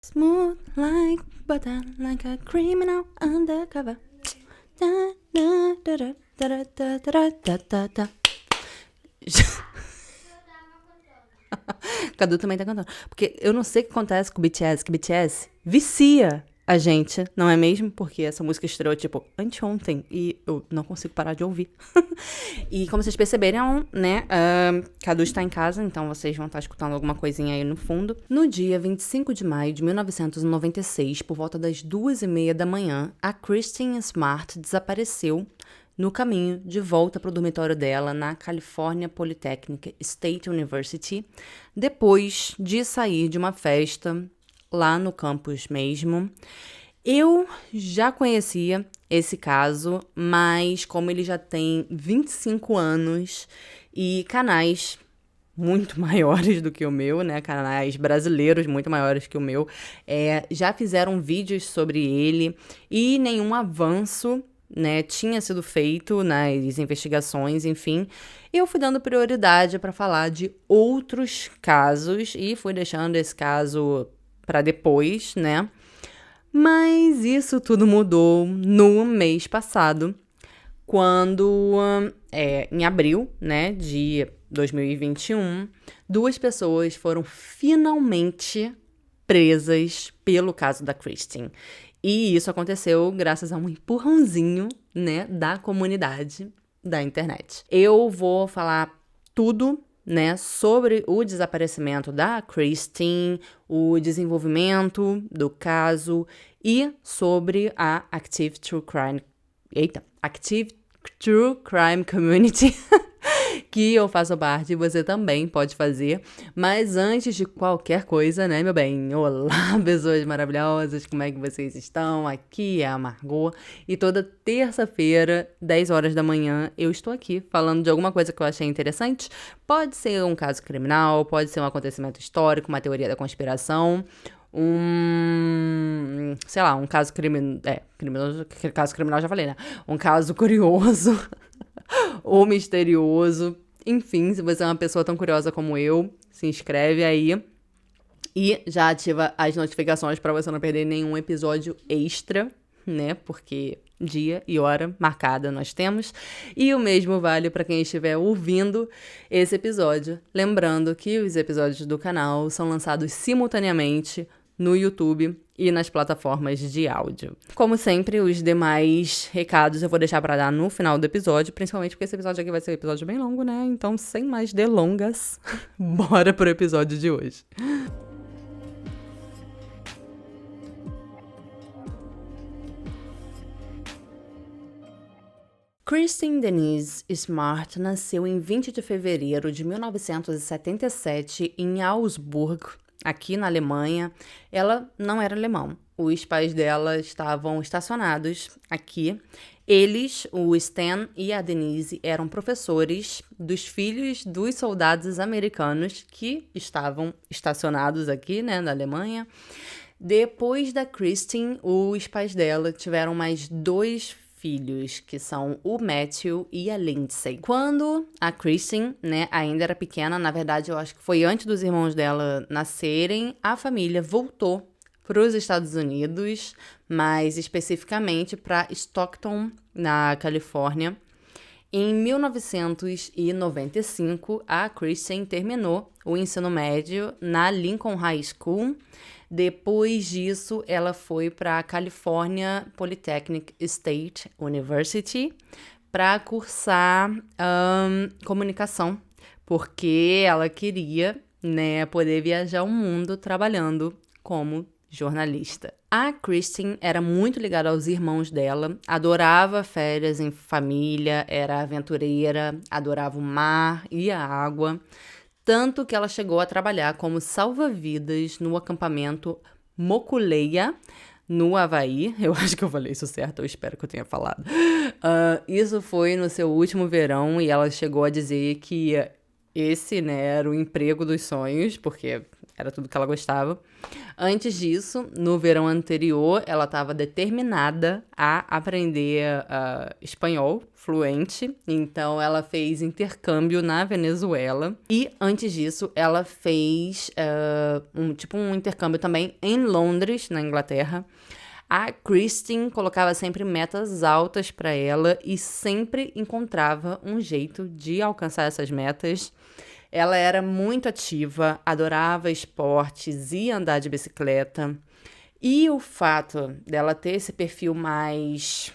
Smooth like butter, like a criminal undercover. Da, da, da, da, da, da, da, da, da, da. Cadu também tá cantando. Porque eu não sei o que acontece com o BTS, que o BTS vicia a gente, não é mesmo? Porque essa música estreou, tipo, anteontem, e eu não consigo parar de ouvir. E como vocês perceberam, né, Cadu está em casa, então vocês vão estar escutando alguma coisinha aí no fundo. No dia 25 de maio de 1996, por volta das 2h30 da manhã, a Christine Smart desapareceu no caminho de volta para o dormitório dela na California Polytechnic State University, depois de sair de uma festa lá no campus mesmo. Eu já conhecia esse caso, mas como ele já tem 25 anos e canais muito maiores do que o meu, né? Canais brasileiros muito maiores que o meu, já fizeram vídeos sobre ele e nenhum avanço, né, tinha sido feito nas investigações, enfim. Eu fui dando prioridade para falar de outros casos e fui deixando esse caso para depois, né? Mas isso tudo mudou no mês passado, quando, em abril, né, de 2021, 2 pessoas foram finalmente presas pelo caso da Christine. E isso aconteceu graças a um empurrãozinho, né, da comunidade da internet. Eu vou falar tudo, né, sobre o desaparecimento da Christine, o desenvolvimento do caso e sobre a Active True Crime Community, que eu faço parte e você também pode fazer. Mas antes de qualquer coisa, né, meu bem? Olá, pessoas maravilhosas, como é que vocês estão? Aqui é a Margot e toda terça-feira, 10 horas da manhã, eu estou aqui falando de alguma coisa que eu achei interessante. Pode ser um caso criminal, pode ser um acontecimento histórico, uma teoria da conspiração, sei lá, um caso criminoso, caso criminal já falei, né? Um caso curioso ou misterioso. Enfim, se você é uma pessoa tão curiosa como eu, se inscreve aí e já ativa as notificações para você não perder nenhum episódio extra, né? Porque dia e hora marcada nós temos. E o mesmo vale para quem estiver ouvindo esse episódio. Lembrando que os episódios do canal são lançados simultaneamente no YouTube e nas plataformas de áudio. Como sempre, os demais recados eu vou deixar para dar no final do episódio, principalmente porque esse episódio aqui vai ser um episódio bem longo, né? Então, sem mais delongas, bora pro episódio de hoje. Christine Denise Smart nasceu em 20 de fevereiro de 1977 em Augsburg, aqui na Alemanha. Ela não era alemã. Os pais dela estavam estacionados aqui. Eles, o Stan e a Denise, eram professores dos filhos dos soldados americanos que estavam estacionados aqui, né, na Alemanha. Depois da Christine, os pais dela tiveram mais 2 filhos, que são o Matthew e a Lindsay. Quando a Christine, né, ainda era pequena, na verdade eu acho que foi antes dos irmãos dela nascerem, a família voltou para os Estados Unidos, mais especificamente para Stockton, na Califórnia. Em 1995, a Christine terminou o ensino médio na Lincoln High School. Depois disso, ela foi para a California Polytechnic State University para cursar comunicação, porque ela queria, né, poder viajar o mundo trabalhando como jornalista. A Christine era muito ligada aos irmãos dela, adorava férias em família, era aventureira, adorava o mar e a água. Tanto que ela chegou a trabalhar como salva-vidas no acampamento Mokuleia, no Havaí. Eu acho que eu falei isso certo, eu espero que eu tenha falado. Isso foi no seu último verão e ela chegou a dizer que esse, né, era o emprego dos sonhos, porque era tudo que ela gostava. Antes disso, no verão anterior, ela estava determinada a aprender espanhol fluente. Então, ela fez intercâmbio na Venezuela. E, antes disso, ela fez um intercâmbio também em Londres, na Inglaterra. A Kristen colocava sempre metas altas para ela e sempre encontrava um jeito de alcançar essas metas. Ela era muito ativa, adorava esportes e andar de bicicleta. E o fato dela ter esse perfil mais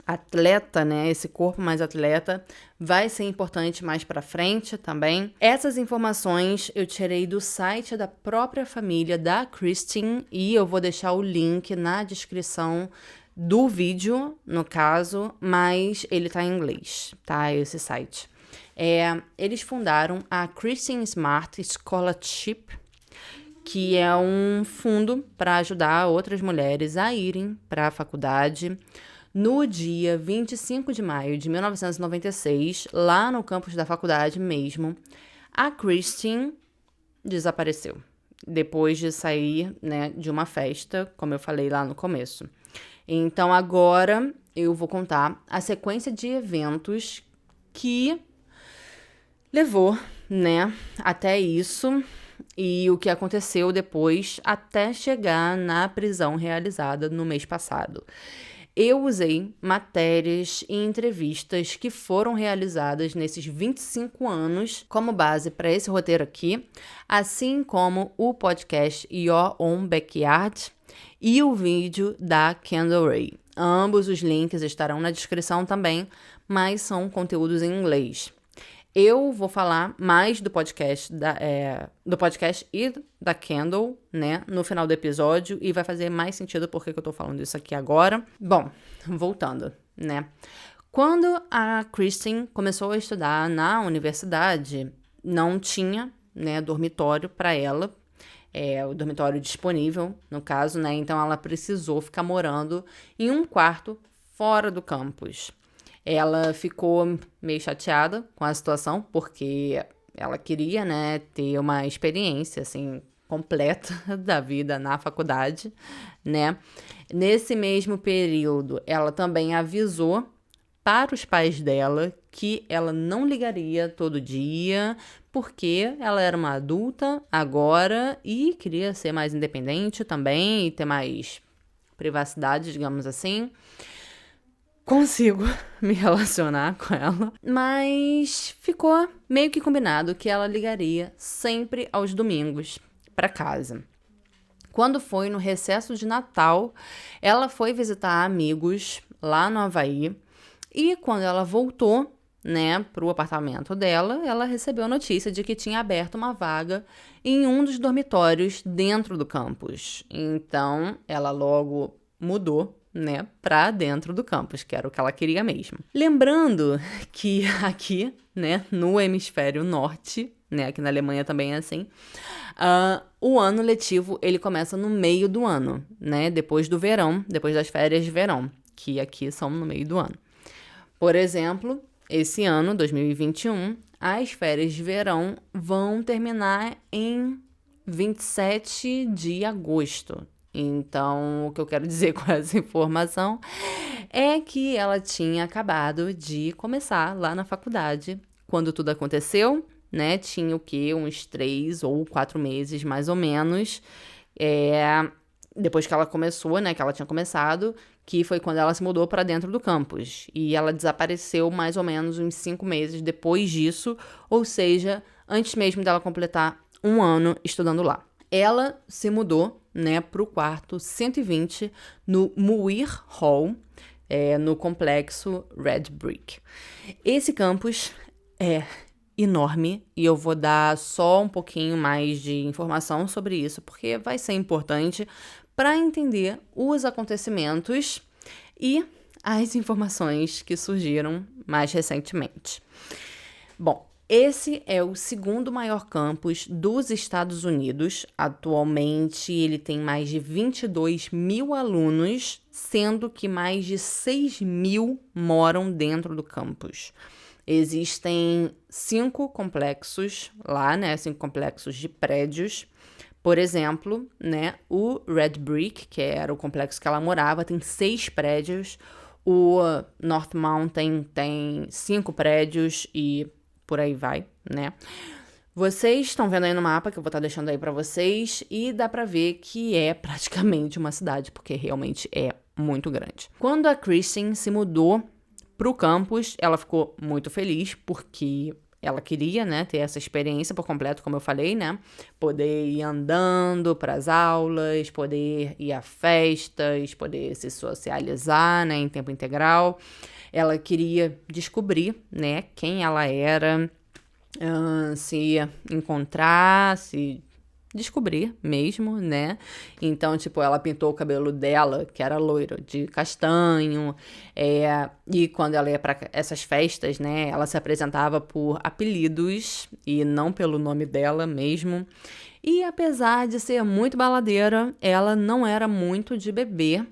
atleta, né, esse corpo mais atleta, vai ser importante mais pra frente também. Essas informações eu tirei do site da própria família da Kristen e eu vou deixar o link na descrição do vídeo, no caso, mas ele tá em inglês, tá, esse site. Eles fundaram a Kristen Smart Scholarship, que é um fundo para ajudar outras mulheres a irem para a faculdade. No dia 25 de maio de 1996, lá no campus da faculdade mesmo, a Kristen desapareceu, depois de sair, né, de uma festa, como eu falei lá no começo. Então agora eu vou contar a sequência de eventos que levou, né, até isso e o que aconteceu depois até chegar na prisão realizada no mês passado. Eu usei matérias e entrevistas que foram realizadas nesses 25 anos como base para esse roteiro aqui, assim como o podcast Your Own Backyard e o vídeo da Kendall Rae. Ambos os links estarão na descrição também, mas são conteúdos em inglês. Eu vou falar mais do podcast e da Kendall, né, no final do episódio, e vai fazer mais sentido porque eu tô falando isso aqui agora. Bom, voltando, né. Quando a Kristen começou a estudar na universidade, não tinha, né, dormitório para ela, o dormitório disponível, no caso, né, então ela precisou ficar morando em um quarto fora do campus. Ela ficou meio chateada com a situação, porque ela queria, né, ter uma experiência, assim, completa da vida na faculdade, né? Nesse mesmo período, ela também avisou para os pais dela que ela não ligaria todo dia, porque ela era uma adulta agora e queria ser mais independente também e ter mais privacidade, digamos assim. Consigo me relacionar com ela, mas ficou meio que combinado que ela ligaria sempre aos domingos para casa. Quando foi no recesso de Natal, ela foi visitar amigos lá no Havaí e quando ela voltou, né, pro apartamento dela, ela recebeu a notícia de que tinha aberto uma vaga em um dos dormitórios dentro do campus. Então, ela logo mudou, né, pra dentro do campus, que era o que ela queria mesmo. Lembrando que aqui, né, no hemisfério norte, né, aqui na Alemanha também é assim, o ano letivo, ele começa no meio do ano, né, depois do verão, depois das férias de verão, que aqui são no meio do ano. Por exemplo, esse ano, 2021, as férias de verão vão terminar em 27 de agosto. Então, o que eu quero dizer com essa informação é que ela tinha acabado de começar lá na faculdade. Quando tudo aconteceu, né, tinha o quê? Uns 3 ou 4 meses, mais ou menos, depois que ela começou, né, que ela tinha começado, que foi quando ela se mudou para dentro do campus. E ela desapareceu mais ou menos uns 5 meses depois disso, ou seja, antes mesmo dela completar 1 ano estudando lá. Ela se mudou, né, para o quarto 120 no Muir Hall, no complexo Red Brick. Esse campus é enorme e eu vou dar só um pouquinho mais de informação sobre isso, porque vai ser importante para entender os acontecimentos e as informações que surgiram mais recentemente. Bom, esse é o segundo maior campus dos Estados Unidos. Atualmente, ele tem mais de 22 mil alunos, sendo que mais de 6 mil moram dentro do campus. Existem 5 complexos lá, né? 5 complexos de prédios. Por exemplo, né? O Red Brick, que era o complexo que ela morava, tem 6 prédios. O North Mountain tem 5 prédios e por aí vai, né? Vocês estão vendo aí no mapa, que eu vou estar deixando aí pra vocês, e dá pra ver que é praticamente uma cidade, porque realmente é muito grande. Quando a Kristen se mudou pro campus, ela ficou muito feliz, porque ela queria, né, ter essa experiência por completo, como eu falei, né? Poder ir andando para as aulas, poder ir a festas, poder se socializar, né, em tempo integral. Ela queria descobrir, né, quem ela era, se encontrar, se descobrir mesmo, né? Então, tipo, ela pintou o cabelo dela, que era loiro, de castanho, e quando ela ia para essas festas, né, ela se apresentava por apelidos e não pelo nome dela mesmo. E apesar de ser muito baladeira, ela não era muito de beber.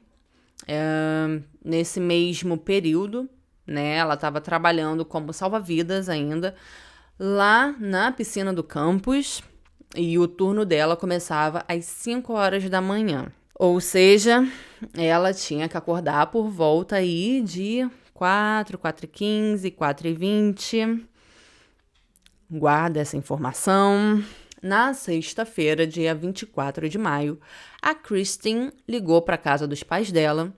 Nesse mesmo período, né, ela estava trabalhando como salva-vidas ainda, lá na piscina do campus, e o turno dela começava às 5 horas da manhã. Ou seja, ela tinha que acordar por volta aí de 4h15, 4h20. Guarda essa informação. Na sexta-feira, dia 24 de maio, a Kristen ligou para a casa dos pais dela,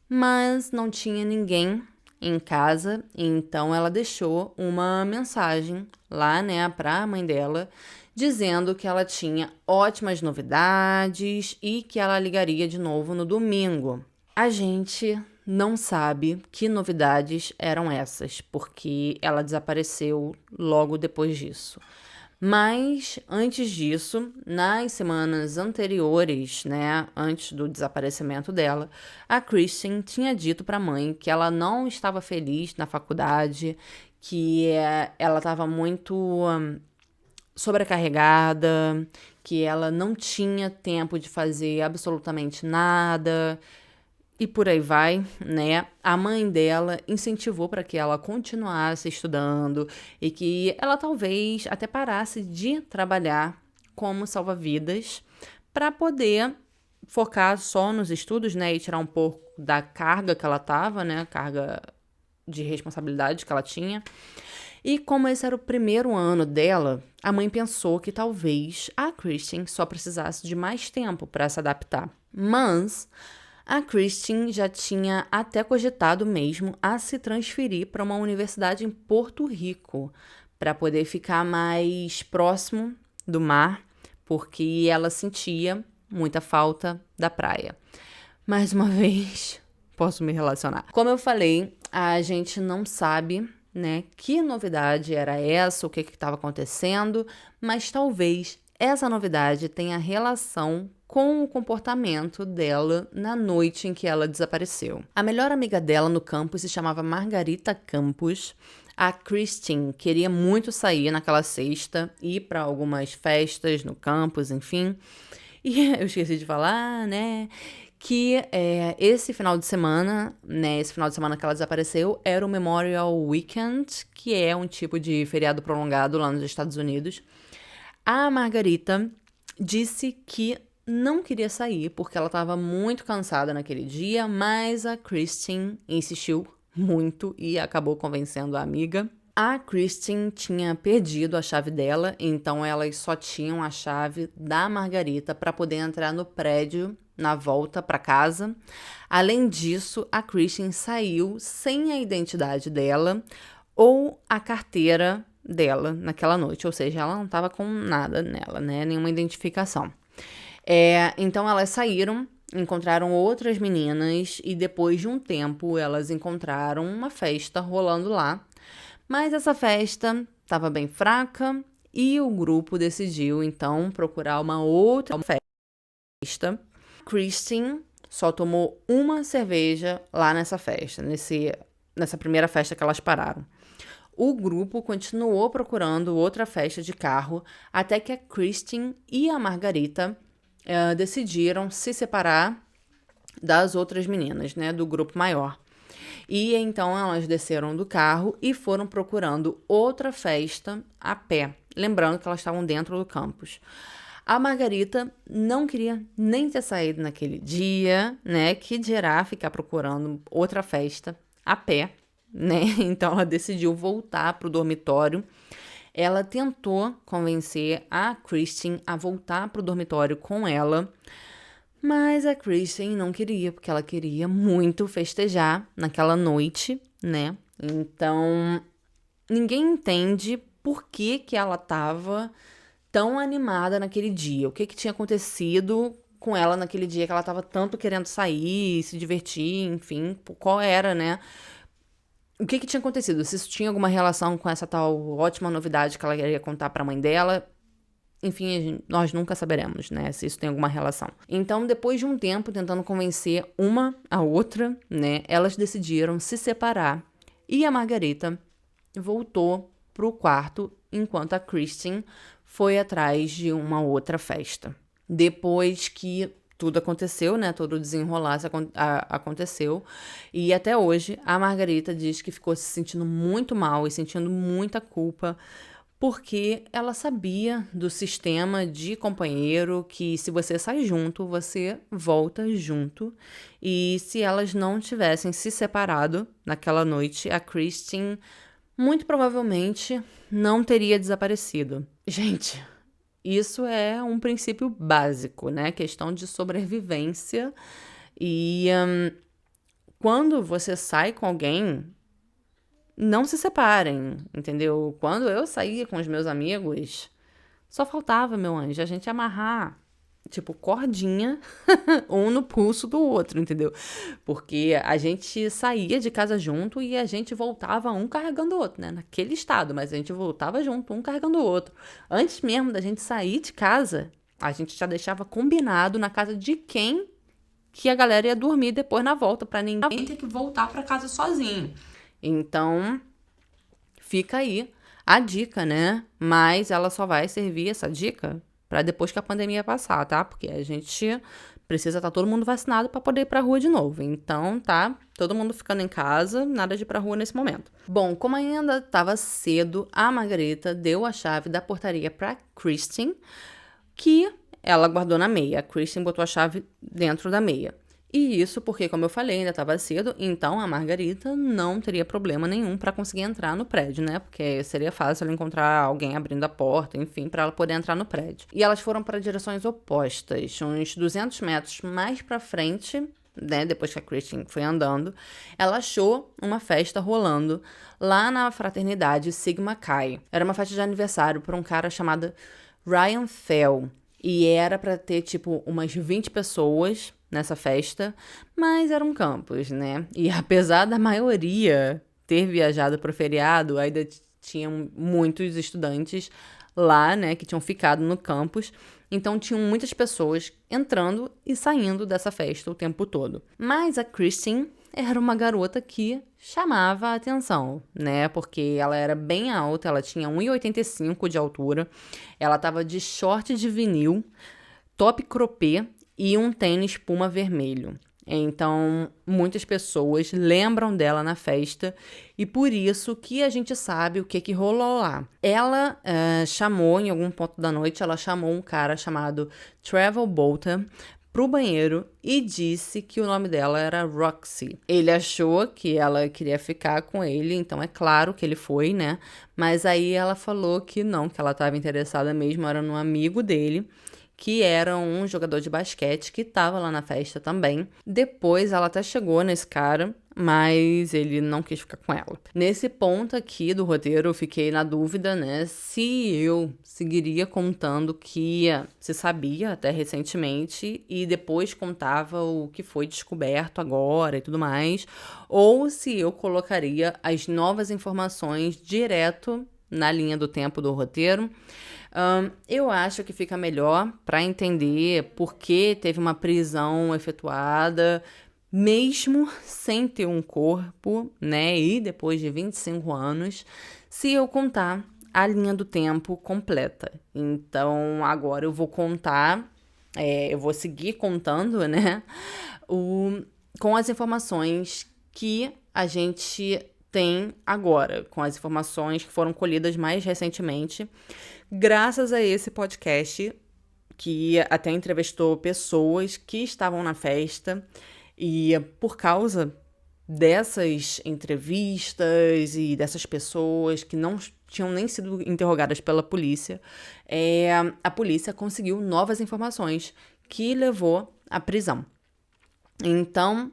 mas não tinha ninguém em casa, então ela deixou uma mensagem lá, né, para a mãe dela, dizendo que ela tinha ótimas novidades e que ela ligaria de novo no domingo. A gente não sabe que novidades eram essas, porque ela desapareceu logo depois disso. Mas, antes disso, nas semanas anteriores, né, antes do desaparecimento dela, a Kristen tinha dito para a mãe que ela não estava feliz na faculdade, que ela estava muito sobrecarregada, que ela não tinha tempo de fazer absolutamente nada e por aí vai, né? A mãe dela incentivou para que ela continuasse estudando e que ela talvez até parasse de trabalhar como salva-vidas para poder focar só nos estudos, né, e tirar um pouco da carga que ela tava, né, carga de responsabilidade que ela tinha. E como esse era o primeiro ano dela, a mãe pensou que talvez a Kristen só precisasse de mais tempo para se adaptar. Mas a Kristen já tinha até cogitado mesmo a se transferir para uma universidade em Porto Rico, para poder ficar mais próximo do mar, porque ela sentia muita falta da praia. Mais uma vez, posso me relacionar. Como eu falei, a gente não sabe, né, que novidade era essa, o que estava acontecendo, mas talvez essa novidade tenha relação com o comportamento dela na noite em que ela desapareceu. A melhor amiga dela no campus se chamava Margarita Campos. A Kristen queria muito sair naquela sexta, ir para algumas festas no campus, enfim. E eu esqueci de falar, né, que esse final de semana, né, esse final de semana que ela desapareceu, era o Memorial Weekend, que é um tipo de feriado prolongado lá nos Estados Unidos. A Margarita disse que não queria sair porque ela estava muito cansada naquele dia, mas a Kristen insistiu muito e acabou convencendo a amiga. A Kristen tinha perdido a chave dela, então elas só tinham a chave da Margarita para poder entrar no prédio na volta para casa. Além disso, a Kristen saiu sem a identidade dela ou a carteira dela naquela noite, ou seja, ela não estava com nada nela, né? Nenhuma identificação. Então elas saíram, encontraram outras meninas e depois de um tempo elas encontraram uma festa rolando lá. Mas essa festa estava bem fraca e o grupo decidiu então procurar uma outra festa. Kristen só tomou uma cerveja lá nessa festa, nessa primeira festa que elas pararam. O grupo continuou procurando outra festa de carro até que a Kristen e a Margarita decidiram se separar das outras meninas, né, do grupo maior. E então elas desceram do carro e foram procurando outra festa a pé. Lembrando que elas estavam dentro do campus. A Margarita não queria nem ter saído naquele dia, né? Que dirá ficar procurando outra festa a pé, né? Então ela decidiu voltar pro dormitório. Ela tentou convencer a Kristen a voltar pro dormitório com ela, mas a Kristen não queria, porque ela queria muito festejar naquela noite, né? Então, ninguém entende por que que ela tava tão animada naquele dia. O que que tinha acontecido com ela naquele dia que ela tava tanto querendo sair, se divertir, enfim, qual era, né? O que que tinha acontecido? Se isso tinha alguma relação com essa tal ótima novidade que ela queria contar pra mãe dela. Enfim, nós nunca saberemos, né, se isso tem alguma relação. Então, depois de um tempo tentando convencer uma a outra, né, elas decidiram se separar. E a Margarita voltou pro quarto enquanto a Kristen foi atrás de uma outra festa. Depois que tudo aconteceu, né, todo o desenrolar aconteceu, e até hoje a Margarita diz que ficou se sentindo muito mal e sentindo muita culpa, porque ela sabia do sistema de companheiro que se você sai junto, você volta junto. E se elas não tivessem se separado naquela noite, a Kristen muito provavelmente não teria desaparecido. Gente, isso é um princípio básico, né? Questão de sobrevivência. E quando você sai com alguém, não se separem, entendeu? Quando eu saía com os meus amigos, só faltava, meu anjo, a gente amarrar, tipo, cordinha, um no pulso do outro, entendeu? Porque a gente saía de casa junto e a gente voltava um carregando o outro, né? Naquele estado, mas a gente voltava junto, um carregando o outro. Antes mesmo da gente sair de casa, a gente já deixava combinado na casa de quem que a galera ia dormir depois na volta, pra ninguém ter que voltar pra casa sozinho. Então, fica aí a dica, né? Mas ela só vai servir essa dica para depois que a pandemia passar, tá? Porque a gente precisa estar todo mundo vacinado para poder ir pra rua de novo. Então, tá? Todo mundo ficando em casa, nada de ir pra rua nesse momento. Bom, como ainda estava cedo, a Margarita deu a chave da portaria para Kristen, que ela guardou na meia. A Kristen botou a chave dentro da meia. E isso porque, como eu falei, ainda estava cedo, então a Margarita não teria problema nenhum para conseguir entrar no prédio, né? Porque seria fácil ela encontrar alguém abrindo a porta, enfim, para ela poder entrar no prédio. E elas foram para direções opostas, uns 200 metros mais para frente, né? Depois que a Kristen foi andando, ela achou uma festa rolando lá na fraternidade Sigma Chi. Era uma festa de aniversário para um cara chamado Ryan Fell. E era para ter, tipo, umas 20 pessoas nessa festa, mas era um campus, né? E apesar da maioria ter viajado pro feriado, ainda tinham muitos estudantes lá, né, que tinham ficado no campus. Então tinham muitas pessoas entrando e saindo dessa festa o tempo todo. Mas a Kristen era uma garota que chamava a atenção, né? Porque ela era bem alta, ela tinha 1,85 de altura, ela tava de short de vinil, top croppé e um tênis Puma vermelho. Então, muitas pessoas lembram dela na festa e por isso que a gente sabe o que rolou lá. Ela chamou, em algum ponto da noite, ela chamou um cara chamado Trevor Bolton pro banheiro e disse que o nome dela era Roxy. Ele achou que ela queria ficar com ele, então é claro que ele foi, né? Mas aí ela falou que não, que ela estava interessada mesmo, era num amigo dele, que era um jogador de basquete que estava lá na festa também. Depois ela até chegou nesse cara, mas ele não quis ficar com ela. Nesse ponto aqui do roteiro eu fiquei na dúvida, né, se eu seguiria contando que se sabia até recentemente e depois contava o que foi descoberto agora e tudo mais, ou se eu colocaria as novas informações direto na linha do tempo do roteiro. Eu acho que fica melhor para entender por que teve uma prisão efetuada, mesmo sem ter um corpo, né? E depois de 25 anos, se eu contar a linha do tempo completa. Então, agora eu vou contar, eu vou seguir contando, né? Com as informações que a gente tem agora, com as informações que foram colhidas mais recentemente, graças a esse podcast, que até entrevistou pessoas que estavam na festa, e por causa dessas entrevistas e dessas pessoas que não tinham nem sido interrogadas pela polícia, a polícia conseguiu novas informações que levou à prisão. Então,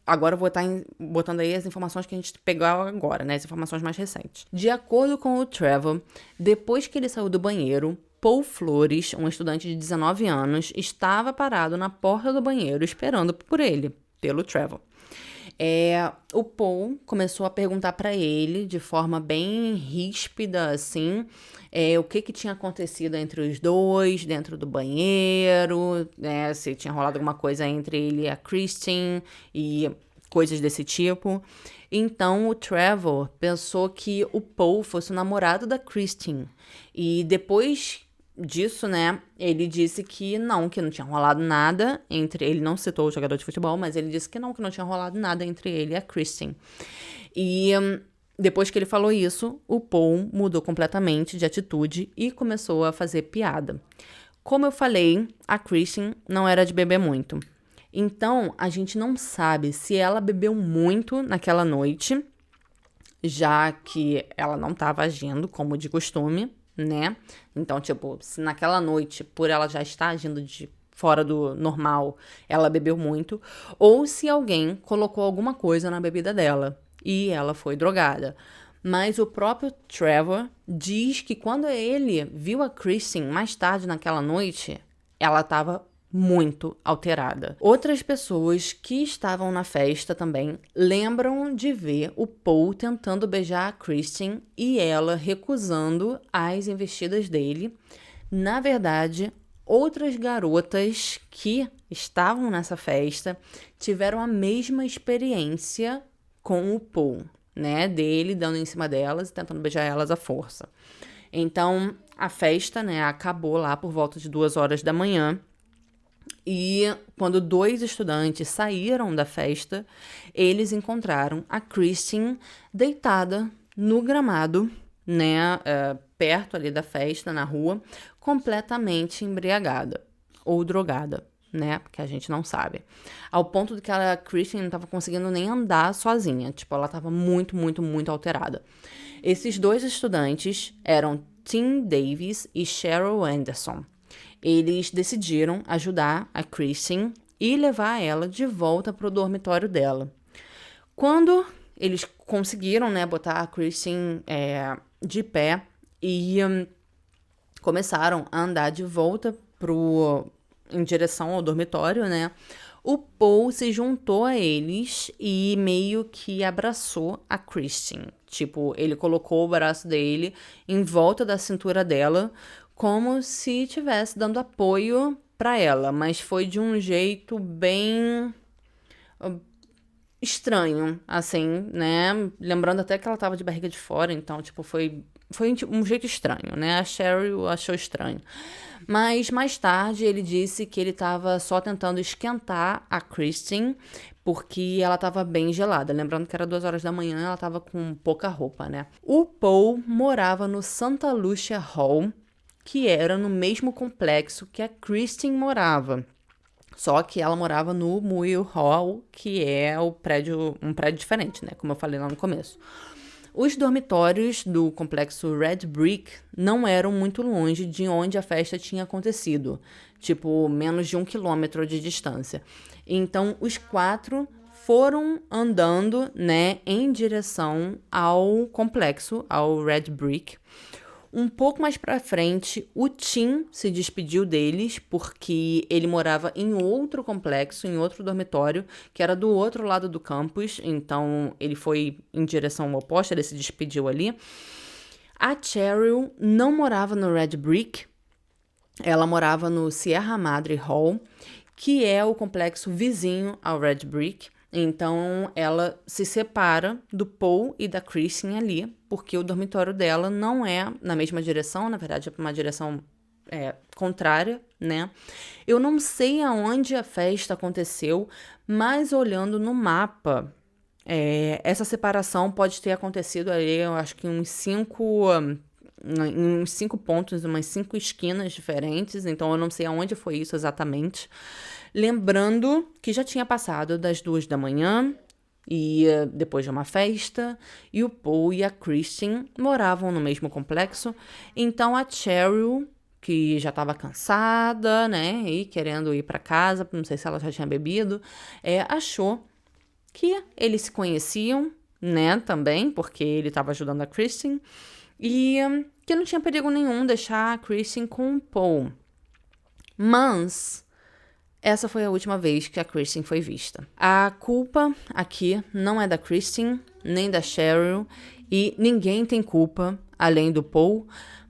agora eu vou estar botando aí as informações que a gente pegou agora, né? As informações mais recentes. De acordo com o Trevor, depois que ele saiu do banheiro, Paul Flores, um estudante de 19 anos, estava parado na porta do banheiro esperando por ele, pelo Trevor. O Paul começou a perguntar para ele, de forma bem ríspida, assim, o que tinha acontecido entre os dois, dentro do banheiro, né, se tinha rolado alguma coisa entre ele e a Kristen e coisas desse tipo. Então, o Trevor pensou que o Paul fosse o namorado da Kristen. E depois disso, né, ele disse que não tinha rolado nada entre... Ele não citou o jogador de futebol, mas ele disse que não tinha rolado nada entre ele e a Kristen. E depois que ele falou isso, o Paul mudou completamente de atitude e começou a fazer piada. Como eu falei, a Kristen não era de beber muito. Então, a gente não sabe se ela bebeu muito naquela noite, já que ela não estava agindo como de costume, né? Então, tipo, se naquela noite, por ela já estar agindo de fora do normal, ela bebeu muito, ou se alguém colocou alguma coisa na bebida dela e ela foi drogada. Mas o próprio Trevor diz que quando ele viu a Kristen mais tarde naquela noite, ela estava muito alterada. Outras pessoas que estavam na festa também lembram de ver o Paul tentando beijar a Kristen e ela recusando as investidas dele. Na verdade, outras garotas que estavam nessa festa tiveram a mesma experiência com o Paul, né? Dele dando em cima delas e tentando beijar elas à força. Então, a festa, né, acabou lá por volta de 2 horas da manhã. E quando 2 estudantes saíram da festa, eles encontraram a Kristen deitada no gramado, né, perto ali da festa, na rua, completamente embriagada ou drogada, né, porque a gente não sabe. Ao ponto de que a Kristen não estava conseguindo nem andar sozinha, tipo, ela estava muito, muito, muito alterada. Esses 2 estudantes eram Tim Davis e Cheryl Anderson. Eles decidiram ajudar a Kristen e levar ela de volta para o dormitório dela. Quando eles conseguiram, né, botar a Kristen de pé e começaram a andar de volta em direção ao dormitório, né, o Paul se juntou a eles e meio que abraçou a Kristen. Tipo, ele colocou o braço dele em volta da cintura dela, como se estivesse dando apoio para ela, mas foi de um jeito bem estranho, assim, né? Lembrando até que ela tava de barriga de fora, então, tipo, foi um jeito estranho, né? A Cheryl achou estranho. Mas mais tarde ele disse que ele tava só tentando esquentar a Kristen, porque ela tava bem gelada. Lembrando que era 2 horas da manhã, ela tava com pouca roupa, né? O Paul morava no Santa Lucia Hall, que era no mesmo complexo que a Kristen morava. Só que ela morava no Muir Hall, que é um prédio diferente, né? Como eu falei lá no começo. Os dormitórios do complexo Red Brick não eram muito longe de onde a festa tinha acontecido. Tipo, menos de 1 quilômetro de distância. Então, os 4 foram andando, né, em direção ao complexo, ao Red Brick. Um pouco mais pra frente, o Tim se despediu deles porque ele morava em outro complexo, em outro dormitório, que era do outro lado do campus. Então, ele foi em direção oposta, ele se despediu ali. A Cheryl não morava no Red Brick, ela morava no Sierra Madre Hall, que é o complexo vizinho ao Red Brick. Então, ela se separa do Paul e da Kristen ali, porque o dormitório dela não é na mesma direção, na verdade é uma direção contrária, né? Eu não sei aonde a festa aconteceu, mas olhando no mapa, Essa separação pode ter acontecido ali, eu acho que em uns 5 pontos, umas 5 esquinas diferentes, então eu não sei aonde foi isso exatamente. Lembrando que já tinha passado das 2 da manhã, e depois de uma festa, e o Paul e a Kristen moravam no mesmo complexo, então a Cheryl, que já estava cansada, né, e querendo ir para casa, não sei se ela já tinha bebido, achou que eles se conheciam, né, também, porque ele estava ajudando a Kristen, e que não tinha perigo nenhum deixar a Kristen com o Paul. Mas essa foi a última vez que a Kristen foi vista. A culpa aqui não é da Kristen, nem da Cheryl, e ninguém tem culpa além do Paul,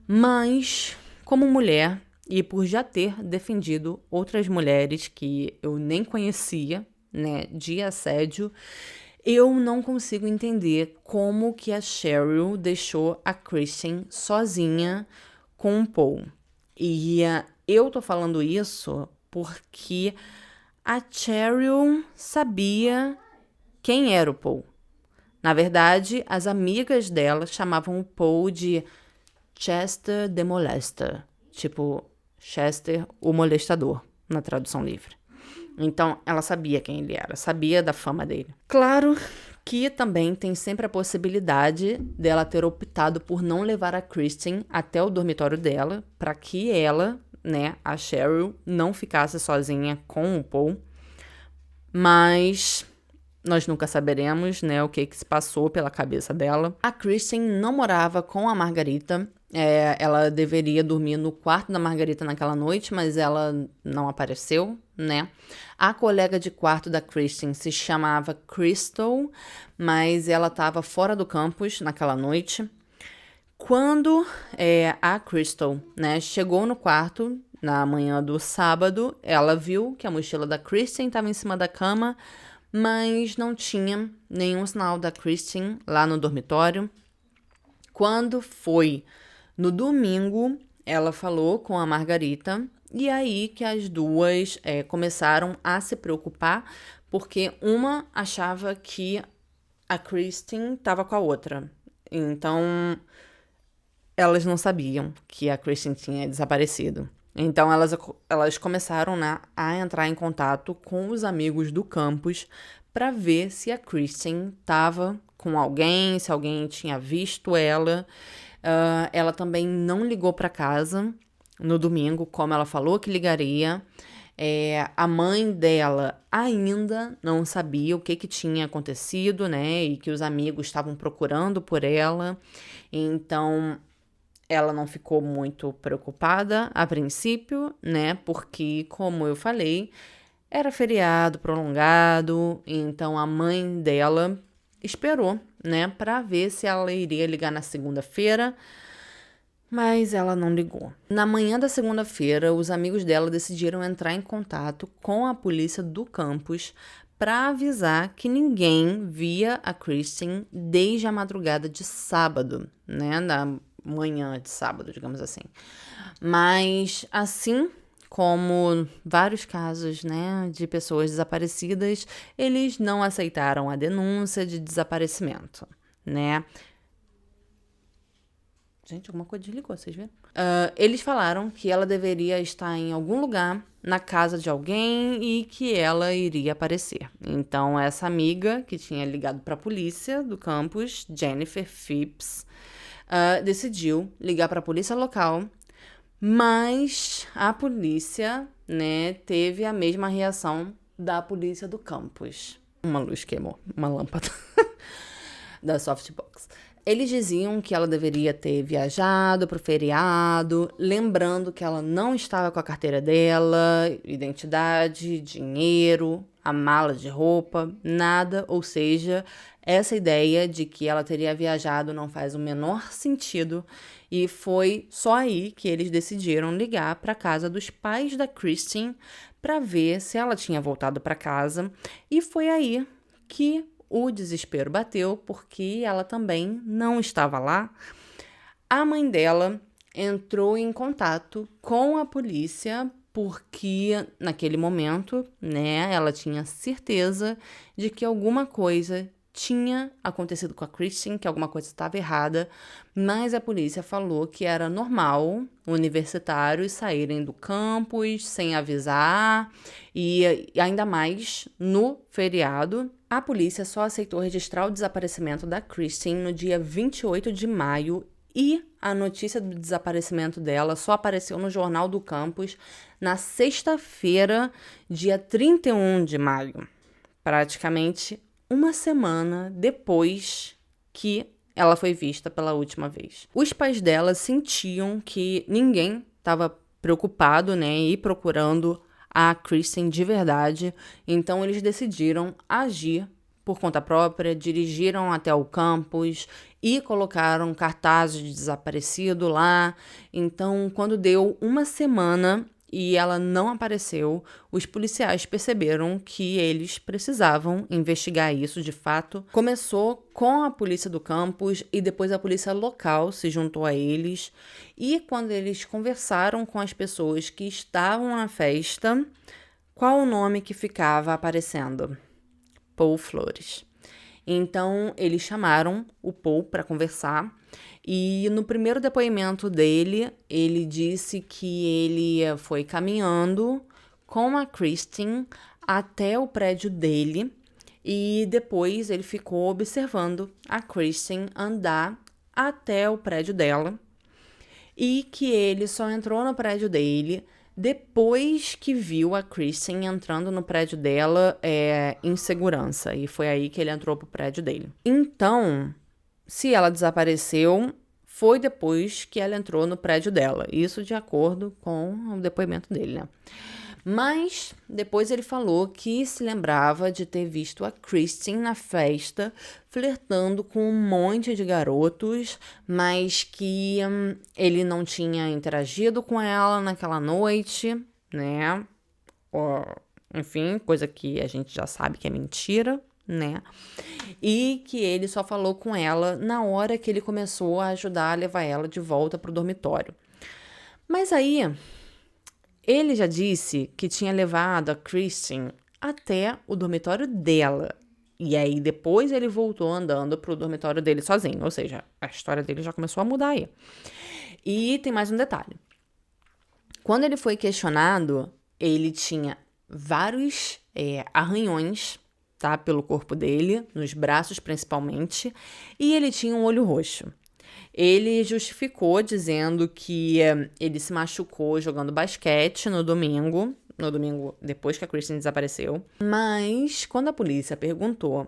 mas como mulher, e por já ter defendido outras mulheres que eu nem conhecia, né, de assédio, eu não consigo entender como que a Cheryl deixou a Kristen sozinha com o Paul. E eu tô falando isso porque a Cheryl sabia quem era o Paul. Na verdade, as amigas dela chamavam o Paul de Chester the Molester, tipo Chester o molestador, na tradução livre. Então, ela sabia quem ele era, sabia da fama dele. Claro que também tem sempre a possibilidade dela ter optado por não levar a Kristen até o dormitório dela, para que ela, né, a Cheryl, não ficasse sozinha com o Paul. Mas nós nunca saberemos, né, o que se passou pela cabeça dela. A Kristen não morava com a Margarita. Ela deveria dormir no quarto da Margarita naquela noite, mas ela não apareceu, né? A colega de quarto da Kristen se chamava Crystal, mas ela estava fora do campus naquela noite. Quando a Crystal, né, chegou no quarto na manhã do sábado, ela viu que a mochila da Kristen estava em cima da cama, mas não tinha nenhum sinal da Kristen lá no dormitório. Quando foi no domingo, ela falou com a Margarita, e aí que as duas começaram a se preocupar, porque uma achava que a Kristen estava com a outra. Então, elas não sabiam que a Kristen tinha desaparecido. Então, elas começaram, né, a entrar em contato com os amigos do campus para ver se a Kristen estava com alguém, se alguém tinha visto ela. Ela também não ligou para casa no domingo, como ela falou que ligaria. A mãe dela ainda não sabia o que tinha acontecido, né? E que os amigos estavam procurando por ela. Então, ela não ficou muito preocupada a princípio, né? Porque, como eu falei, era feriado prolongado. Então, a mãe dela esperou, né? Para ver se ela iria ligar na segunda-feira. Mas ela não ligou. Na manhã da segunda-feira, os amigos dela decidiram entrar em contato com a polícia do campus para avisar que ninguém via a Kristen desde a madrugada de sábado, né? Da manhã de sábado, digamos assim. Mas, assim como vários casos, né, de pessoas desaparecidas, eles não aceitaram a denúncia de desaparecimento, né? Gente, alguma coisa desligou, vocês viram? Eles falaram que ela deveria estar em algum lugar, na casa de alguém, e que ela iria aparecer. Então, essa amiga que tinha ligado para a polícia do campus, Jennifer Phipps, decidiu ligar para a polícia local, mas a polícia, né, teve a mesma reação da polícia do campus. Uma luz queimou, uma lâmpada da softbox. Eles diziam que ela deveria ter viajado para o feriado, lembrando que ela não estava com a carteira dela, identidade, dinheiro, a mala de roupa, nada. Ou seja, essa ideia de que ela teria viajado não faz o menor sentido. E foi só aí que eles decidiram ligar para a casa dos pais da Kristen para ver se ela tinha voltado para casa. E foi aí que o desespero bateu, porque ela também não estava lá. A mãe dela entrou em contato com a polícia, porque naquele momento, né, ela tinha certeza de que alguma coisa tinha acontecido com a Kristen, que alguma coisa estava errada, mas a polícia falou que era normal universitários saírem do campus sem avisar e ainda mais no feriado. A polícia só aceitou registrar o desaparecimento da Kristen no dia 28 de maio e a notícia do desaparecimento dela só apareceu no jornal do campus na sexta-feira, dia 31 de maio, praticamente uma semana depois que ela foi vista pela última vez. Os pais dela sentiam que ninguém estava preocupado, né, e procurando a Kristen de verdade, então eles decidiram agir por conta própria, dirigiram até o campus e colocaram cartazes de desaparecido lá. Então, quando deu uma semana e ela não apareceu, os policiais perceberam que eles precisavam investigar isso de fato. Começou com a polícia do campus e depois a polícia local se juntou a eles. E quando eles conversaram com as pessoas que estavam na festa, qual o nome que ficava aparecendo? Paul Flores. Então, eles chamaram o Paul para conversar e no primeiro depoimento dele, ele disse que ele foi caminhando com a Kristen até o prédio dele e depois ele ficou observando a Kristen andar até o prédio dela e que ele só entrou no prédio dele depois que viu a Kristen entrando no prédio dela em segurança. E foi aí que ele entrou pro prédio dele. Então, se ela desapareceu, foi depois que ela entrou no prédio dela. Isso de acordo com o depoimento dele, né? Mas depois ele falou que se lembrava de ter visto a Kristen na festa flertando com um monte de garotos, mas que ele não tinha interagido com ela naquela noite, né? Enfim, coisa que a gente já sabe que é mentira, né? E que ele só falou com ela na hora que ele começou a ajudar a levar ela de volta pro dormitório. Mas aí ele já disse que tinha levado a Kristen até o dormitório dela. E aí depois ele voltou andando pro dormitório dele sozinho. Ou seja, a história dele já começou a mudar aí. E tem mais um detalhe. Quando ele foi questionado, ele tinha vários arranhões, tá, pelo corpo dele, nos braços principalmente, e ele tinha um olho roxo. Ele justificou dizendo que ele se machucou jogando basquete no domingo depois que a Kristen desapareceu. Mas quando a polícia perguntou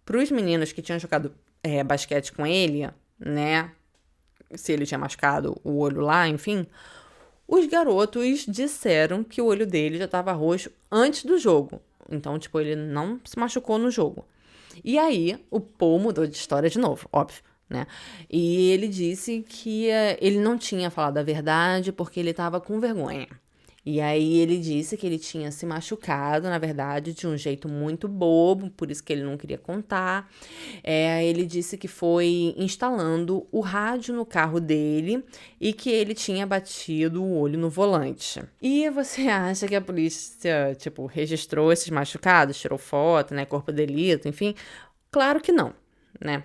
para os meninos que tinham jogado basquete com ele, né, se ele tinha machucado o olho lá, enfim, os garotos disseram que o olho dele já estava roxo antes do jogo. Então, tipo, ele não se machucou no jogo. E aí, o Paul mudou de história de novo, óbvio, né? E ele disse que ele não tinha falado a verdade porque ele estava com vergonha. E aí ele disse que ele tinha se machucado, na verdade, de um jeito muito bobo, por isso que ele não queria contar. Ele disse que foi instalando o rádio no carro dele e que ele tinha batido o olho no volante. E você acha que a polícia, tipo, registrou esses machucados, tirou foto, né, corpo de delito, enfim? Claro que não, né?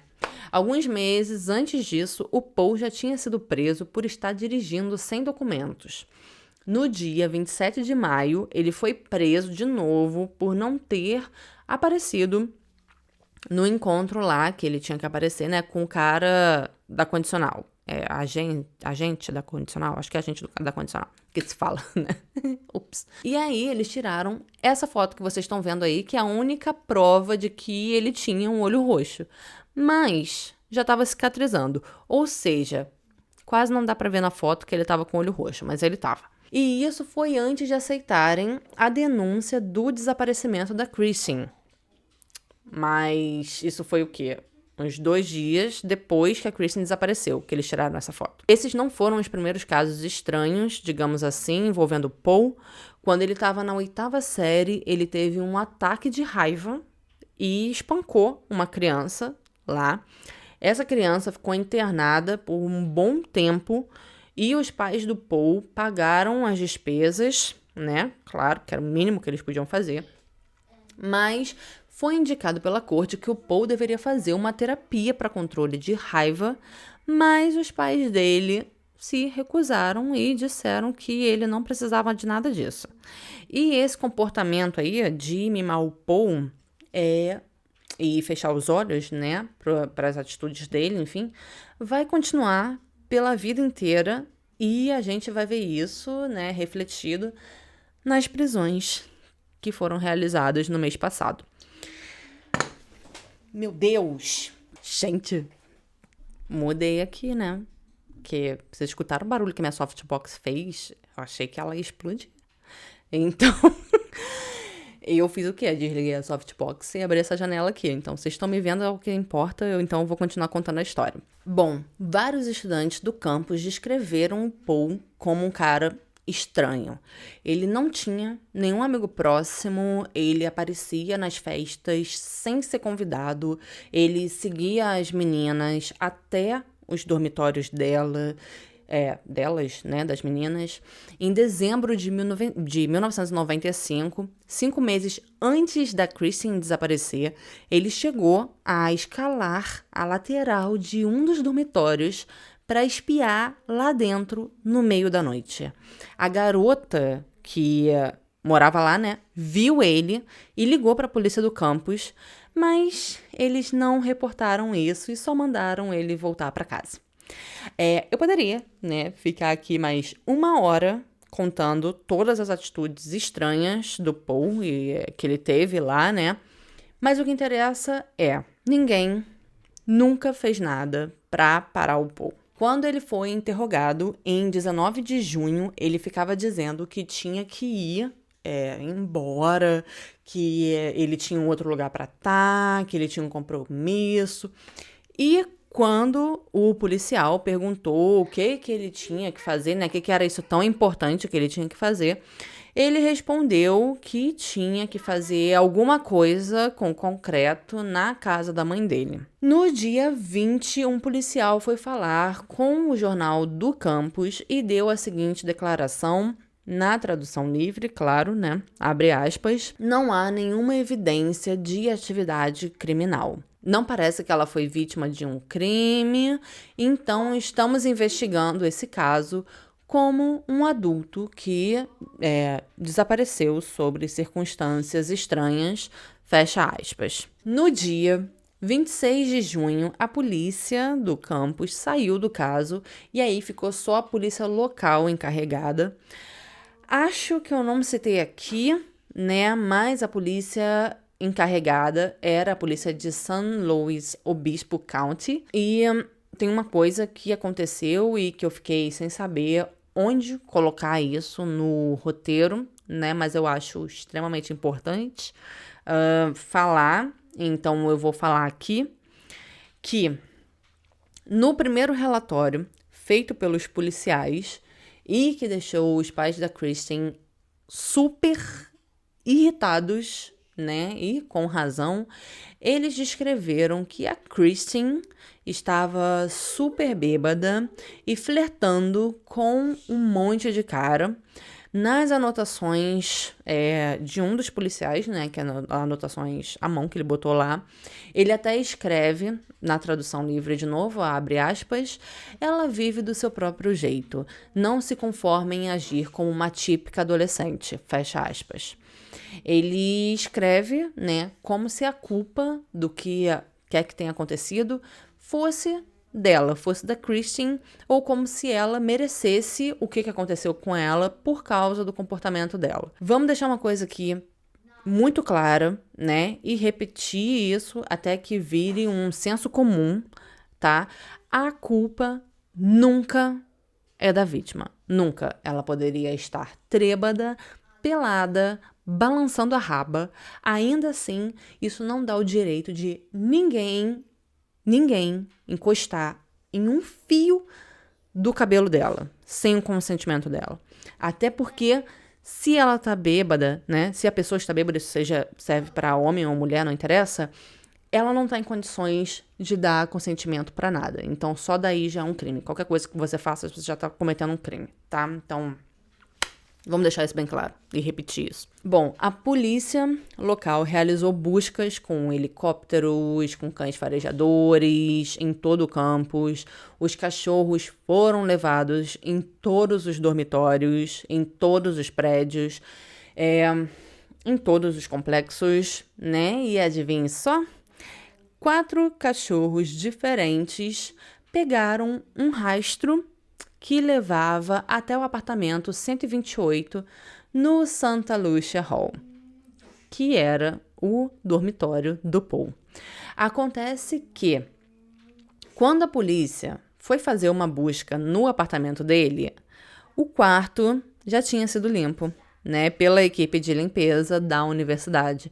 Alguns meses antes disso, o Paul já tinha sido preso por estar dirigindo sem documentos. No dia 27 de maio, ele foi preso de novo por não ter aparecido no encontro lá, que ele tinha que aparecer, né, com o cara da condicional. Agente da condicional? Acho que é agente da condicional, que se fala, né? Ups. E aí, eles tiraram essa foto que vocês estão vendo aí, que é a única prova de que ele tinha um olho roxo. Mas já estava cicatrizando. Ou seja, quase não dá pra ver na foto que ele estava com o olho roxo, mas ele estava. E isso foi antes de aceitarem a denúncia do desaparecimento da Kristen. Mas isso foi o quê? Uns 2 dias depois que a Kristen desapareceu, que eles tiraram essa foto. Esses não foram os primeiros casos estranhos, digamos assim, envolvendo Paul. Quando ele estava na 8ª série, ele teve um ataque de raiva e espancou uma criança lá. Essa criança ficou internada por um bom tempo e os pais do Paul pagaram as despesas, né? Claro, que era o mínimo que eles podiam fazer. Mas foi indicado pela corte que o Paul deveria fazer uma terapia para controle de raiva, mas os pais dele se recusaram e disseram que ele não precisava de nada disso. E esse comportamento aí de mimar o Paul e fechar os olhos, né, para as atitudes dele, enfim, vai continuar pela vida inteira e a gente vai ver isso, né, refletido nas prisões que foram realizadas no mês passado. Meu Deus! Gente, mudei aqui, né? Porque vocês escutaram o barulho que minha softbox fez? Eu achei que ela ia explodir. Então, eu fiz o quê? Desliguei a softbox e abri essa janela aqui. Então, vocês estão me vendo, é o que importa. Então, vou continuar contando a história. Bom, vários estudantes do campus descreveram o Paul como um cara estranho. Ele não tinha nenhum amigo próximo, ele aparecia nas festas sem ser convidado, ele seguia as meninas até os dormitórios delas, né, das meninas. Em dezembro de 1995, 5 meses antes da Kristen desaparecer, ele chegou a escalar a lateral de um dos dormitórios para espiar lá dentro no meio da noite. A garota que morava lá, né, viu ele e ligou para a polícia do campus, mas eles não reportaram isso e só mandaram ele voltar para casa. Eu poderia, né, ficar aqui mais 1 hora contando todas as atitudes estranhas do Paul que ele teve lá, né? Mas o que interessa ninguém nunca fez nada para parar o Paul. Quando ele foi interrogado, em 19 de junho, ele ficava dizendo que tinha que ir embora, que ele tinha um outro lugar para estar, que ele tinha um compromisso. E quando o policial perguntou o que ele tinha que fazer, né, o que era isso tão importante que ele tinha que fazer, ele respondeu que tinha que fazer alguma coisa com concreto na casa da mãe dele. No dia 20, um policial foi falar com o jornal do campus e deu a seguinte declaração, na tradução livre, claro, né? Abre aspas. Não há nenhuma evidência de atividade criminal. Não parece que ela foi vítima de um crime, então estamos investigando esse caso como um adulto que desapareceu sob circunstâncias estranhas, fecha aspas. No dia 26 de junho, a polícia do campus saiu do caso e aí ficou só a polícia local encarregada. Acho que eu não citei aqui, né, mas a polícia encarregada era a polícia de San Luis Obispo County e tem uma coisa que aconteceu e que eu fiquei sem saber onde colocar isso no roteiro, né? Mas eu acho extremamente importante falar. Então, eu vou falar aqui que no primeiro relatório feito pelos policiais e que deixou os pais da Kristen super irritados, né? E com razão, eles descreveram que a Kristen estava super bêbada e flertando com um monte de cara. Nas anotações de um dos policiais, né, que é anotações à mão que ele botou lá, ele até escreve, na tradução livre de novo, abre aspas, ela vive do seu próprio jeito, não se conforma em agir como uma típica adolescente, fecha aspas. Ele escreve, né, como se a culpa do que quer que tenha acontecido fosse dela, fosse da Kristen, ou como se ela merecesse o que aconteceu com ela por causa do comportamento dela. Vamos deixar uma coisa aqui muito clara, né, e repetir isso até que vire um senso comum, tá? A culpa nunca é da vítima. Nunca. Ela poderia estar trêbada, pelada, balançando a raba. Ainda assim, isso não dá o direito de ninguém encostar em um fio do cabelo dela, sem o consentimento dela. Até porque, se ela tá bêbada, né? Se a pessoa está bêbada, isso serve para homem ou mulher, não interessa, ela não tá em condições de dar consentimento para nada. Então, só daí já é um crime. Qualquer coisa que você faça, você já tá cometendo um crime, tá? Então, Vamos deixar isso bem claro e repetir isso. Bom, a polícia local realizou buscas com helicópteros, com cães farejadores em todo o campus. Os cachorros foram levados em todos os dormitórios, em todos os prédios, em todos os complexos, né? E adivinhe só? 4 cachorros diferentes pegaram um rastro que levava até o apartamento 128 no Santa Lucia Hall, que era o dormitório do Paul. Acontece que, quando a polícia foi fazer uma busca no apartamento dele, o quarto já tinha sido limpo, né, pela equipe de limpeza da universidade.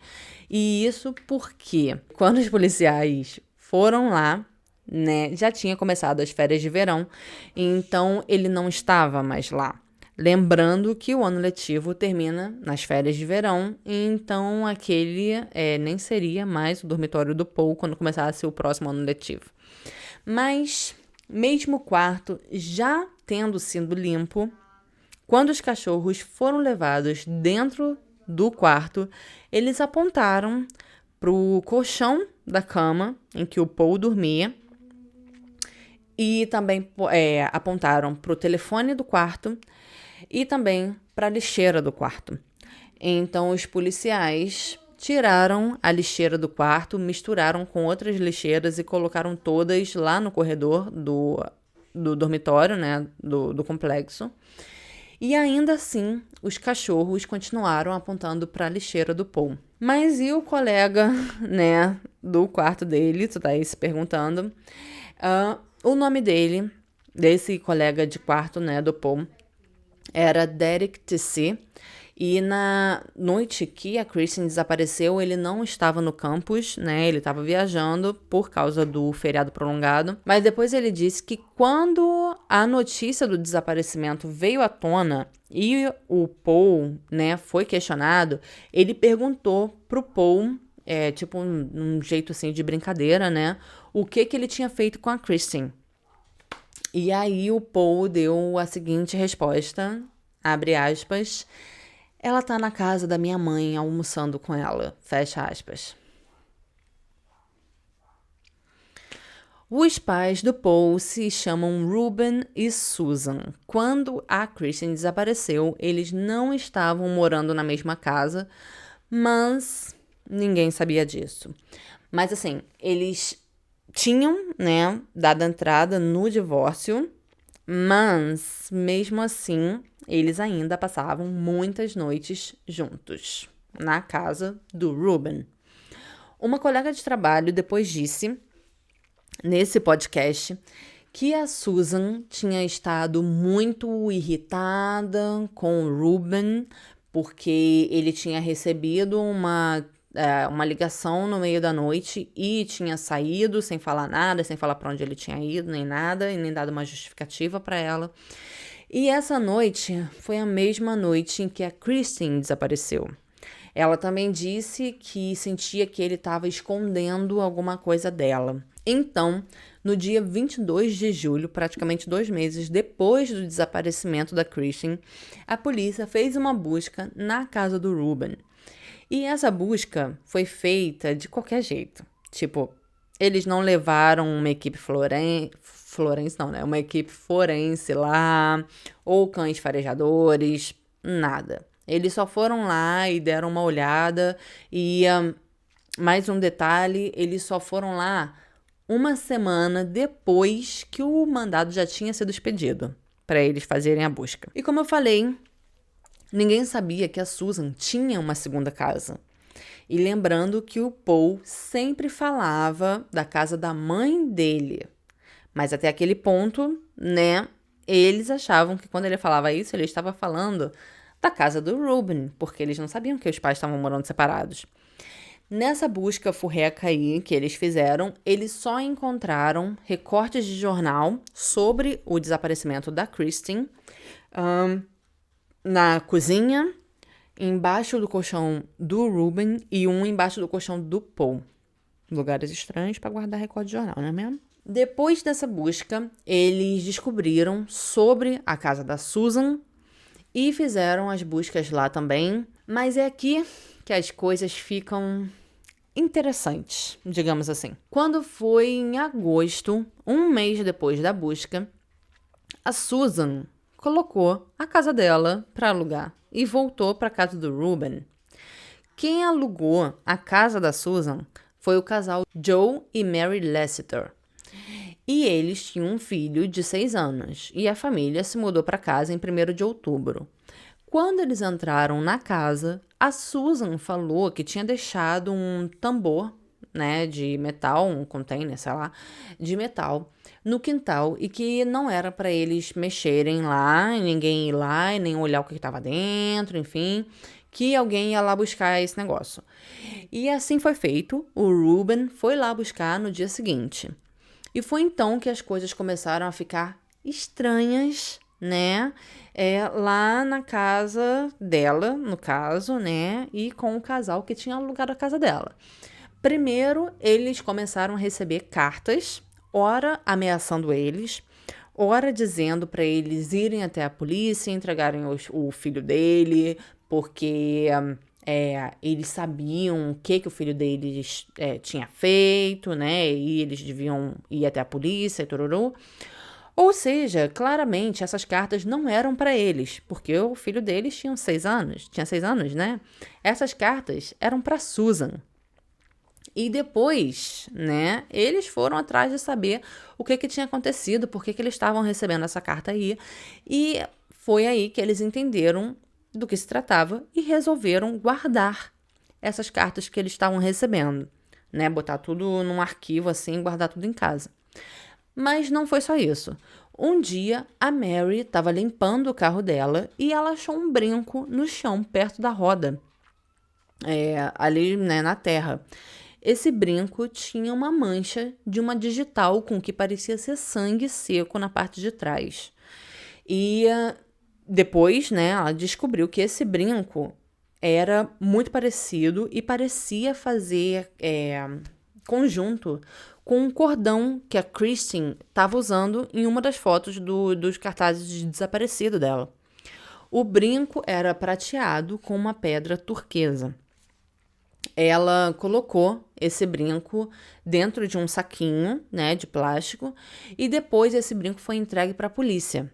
E isso porque, quando os policiais foram lá, né, já tinha começado as férias de verão, então ele não estava mais lá. Lembrando que o ano letivo termina nas férias de verão, então aquele nem seria mais o dormitório do Paul quando começasse o próximo ano letivo. Mas, mesmo o quarto já tendo sido limpo, quando os cachorros foram levados dentro do quarto, eles apontaram para o colchão da cama em que o Paul dormia, e também apontaram para o telefone do quarto e também para a lixeira do quarto. Então, os policiais tiraram a lixeira do quarto, misturaram com outras lixeiras e colocaram todas lá no corredor do dormitório, né, do complexo. E ainda assim, os cachorros continuaram apontando para a lixeira do Paul. Mas e o colega, né, do quarto dele, tu tá aí se perguntando... O nome dele, desse colega de quarto, né, do Paul, era Derek T.C. E na noite que a Kristen desapareceu, ele não estava no campus, né, ele estava viajando por causa do feriado prolongado. Mas depois ele disse que quando a notícia do desaparecimento veio à tona e o Paul, né, foi questionado, ele perguntou pro Paul, tipo um jeito assim de brincadeira, né, o que ele tinha feito com a Kristen. E aí o Paul deu a seguinte resposta, abre aspas, ela tá na casa da minha mãe almoçando com ela, fecha aspas. Os pais do Paul se chamam Ruben e Susan. Quando a Kristen desapareceu, eles não estavam morando na mesma casa, mas ninguém sabia disso. Mas assim, eles tinham, né, dado entrada no divórcio, mas mesmo assim, eles ainda passavam muitas noites juntos, na casa do Ruben. Uma colega de trabalho depois disse, nesse podcast, que a Susan tinha estado muito irritada com o Ruben, porque ele tinha recebido uma ligação no meio da noite e tinha saído sem falar nada, sem falar para onde ele tinha ido, nem nada, e nem dado uma justificativa para ela. E essa noite foi a mesma noite em que a Kristen desapareceu. Ela também disse que sentia que ele estava escondendo alguma coisa dela. Então, no dia 22 de julho, praticamente 2 meses depois do desaparecimento da Kristen, a polícia fez uma busca na casa do Ruben. E essa busca foi feita de qualquer jeito. Tipo, eles não levaram uma equipe uma equipe forense lá, ou cães farejadores, nada. Eles só foram lá e deram uma olhada e, mais um detalhe, eles só foram lá uma semana depois que o mandado já tinha sido expedido para eles fazerem a busca. E como eu falei, ninguém sabia que a Susan tinha uma segunda casa. E lembrando que o Paul sempre falava da casa da mãe dele. Mas até aquele ponto, né, eles achavam que quando ele falava isso, ele estava falando da casa do Ruben, porque eles não sabiam que os pais estavam morando separados. Nessa busca furreca aí que eles fizeram, eles só encontraram recortes de jornal sobre o desaparecimento da Kristen na cozinha, embaixo do colchão do Ruben e um embaixo do colchão do Paul. Lugares estranhos para guardar recorde de jornal, não é mesmo? Depois dessa busca, eles descobriram sobre a casa da Susan e fizeram as buscas lá também. Mas é aqui que as coisas ficam interessantes, digamos assim. Quando foi em agosto, um mês depois da busca, a Susan colocou a casa dela para alugar e voltou para a casa do Ruben. Quem alugou a casa da Susan foi o casal Joe e Mary Lassiter. E eles tinham um filho de 6 anos, e a família se mudou para casa em 1º de outubro. Quando eles entraram na casa, a Susan falou que tinha deixado um tambor, né, de metal, um container, sei lá, de metal, no quintal e que não era para eles mexerem lá, e ninguém ir lá e nem olhar o que estava dentro, enfim, que alguém ia lá buscar esse negócio. E assim foi feito, o Ruben foi lá buscar no dia seguinte. E foi então que as coisas começaram a ficar estranhas, né? Lá na casa dela, no caso, né? E com o casal que tinha alugado a casa dela. Primeiro, eles começaram a receber cartas, ora ameaçando eles, ora dizendo para eles irem até a polícia e entregarem o filho dele, porque eles sabiam o que o filho deles tinha feito, né? E eles deviam ir até a polícia e tururu. Ou seja, claramente essas cartas não eram para eles, porque o filho deles tinha 6 anos, né? Essas cartas eram para Susan. E depois, né, eles foram atrás de saber o que tinha acontecido, por que eles estavam recebendo essa carta aí. E foi aí que eles entenderam do que se tratava e resolveram guardar essas cartas que eles estavam recebendo, né? Botar tudo num arquivo assim, guardar tudo em casa. Mas não foi só isso. Um dia, a Mary estava limpando o carro dela e ela achou um brinco no chão, perto da roda, ali, né, na terra. Esse brinco tinha uma mancha de uma digital com o que parecia ser sangue seco na parte de trás. E depois, né, ela descobriu que esse brinco era muito parecido e parecia fazer conjunto com um cordão que a Kristen estava usando em uma das fotos dos cartazes de desaparecido dela. O brinco era prateado com uma pedra turquesa. Ela colocou esse brinco dentro de um saquinho, né, de plástico, e depois esse brinco foi entregue para a polícia.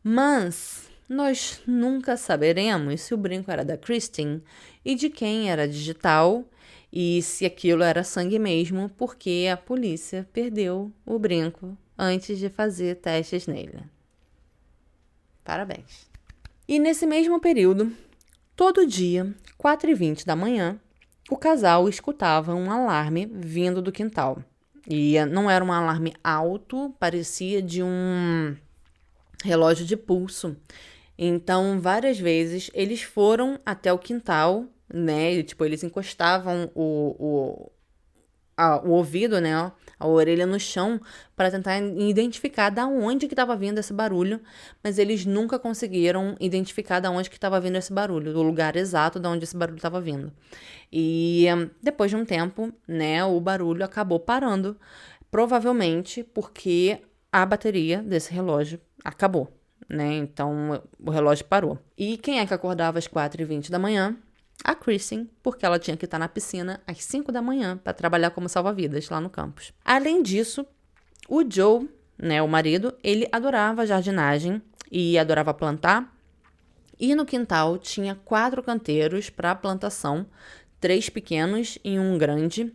Mas nós nunca saberemos se o brinco era da Kristen e de quem era digital e se aquilo era sangue mesmo, porque a polícia perdeu o brinco antes de fazer testes nele. Parabéns. E nesse mesmo período, todo dia, 4h20 da manhã, o casal escutava um alarme vindo do quintal. E não era um alarme alto, parecia de um relógio de pulso. Então, várias vezes, eles foram até o quintal, né? E, eles encostavam o ouvido, né? A orelha no chão para tentar identificar da onde que estava vindo esse barulho, mas eles nunca conseguiram identificar da onde que estava vindo esse barulho, do lugar exato da onde esse barulho estava vindo. E depois de um tempo, né, o barulho acabou parando, provavelmente porque a bateria desse relógio acabou, né? Então o relógio parou. E quem é que acordava às 4h20 da manhã? A Kristen, porque ela tinha que estar na piscina às 5 da manhã para trabalhar como salva-vidas lá no campus. Além disso, o Joe, né, o marido, ele adorava jardinagem e adorava plantar. E no quintal tinha 4 canteiros para plantação, 3 pequenos e um grande,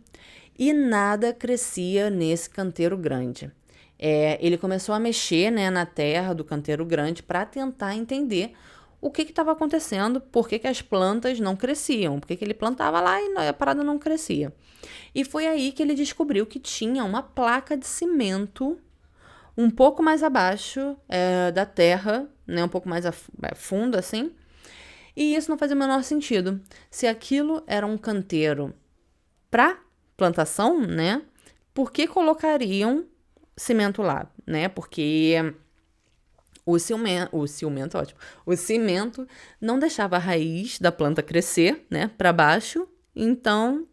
e nada crescia nesse canteiro grande. Ele começou a mexer, né, na terra do canteiro grande para tentar entender o que estava acontecendo, por que as plantas não cresciam, por que ele plantava lá e a parada não crescia. E foi aí que ele descobriu que tinha uma placa de cimento um pouco mais abaixo da terra, né, um pouco mais fundo assim, e isso não fazia o menor sentido. Se aquilo era um canteiro para plantação, né, por que colocariam cimento lá, né, porque o cimento não deixava a raiz da planta crescer, né, para baixo, então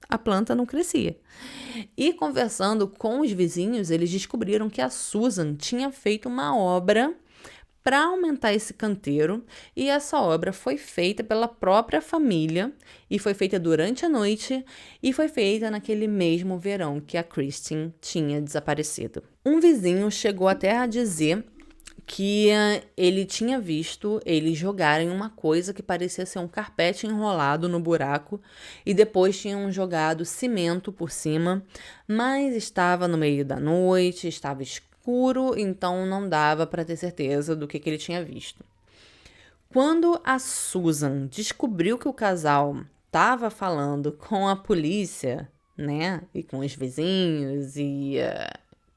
a planta não crescia. E conversando com os vizinhos, eles descobriram que a Susan tinha feito uma obra para aumentar esse canteiro, e essa obra foi feita pela própria família, e foi feita durante a noite, e foi feita naquele mesmo verão que a Christine tinha desaparecido. Um vizinho chegou até a dizer que ele tinha visto eles jogarem uma coisa que parecia ser um carpete enrolado no buraco e depois tinham jogado cimento por cima, mas estava no meio da noite, estava escuro, então não dava para ter certeza do que ele tinha visto. Quando a Susan descobriu que o casal estava falando com a polícia, né, e com os vizinhos e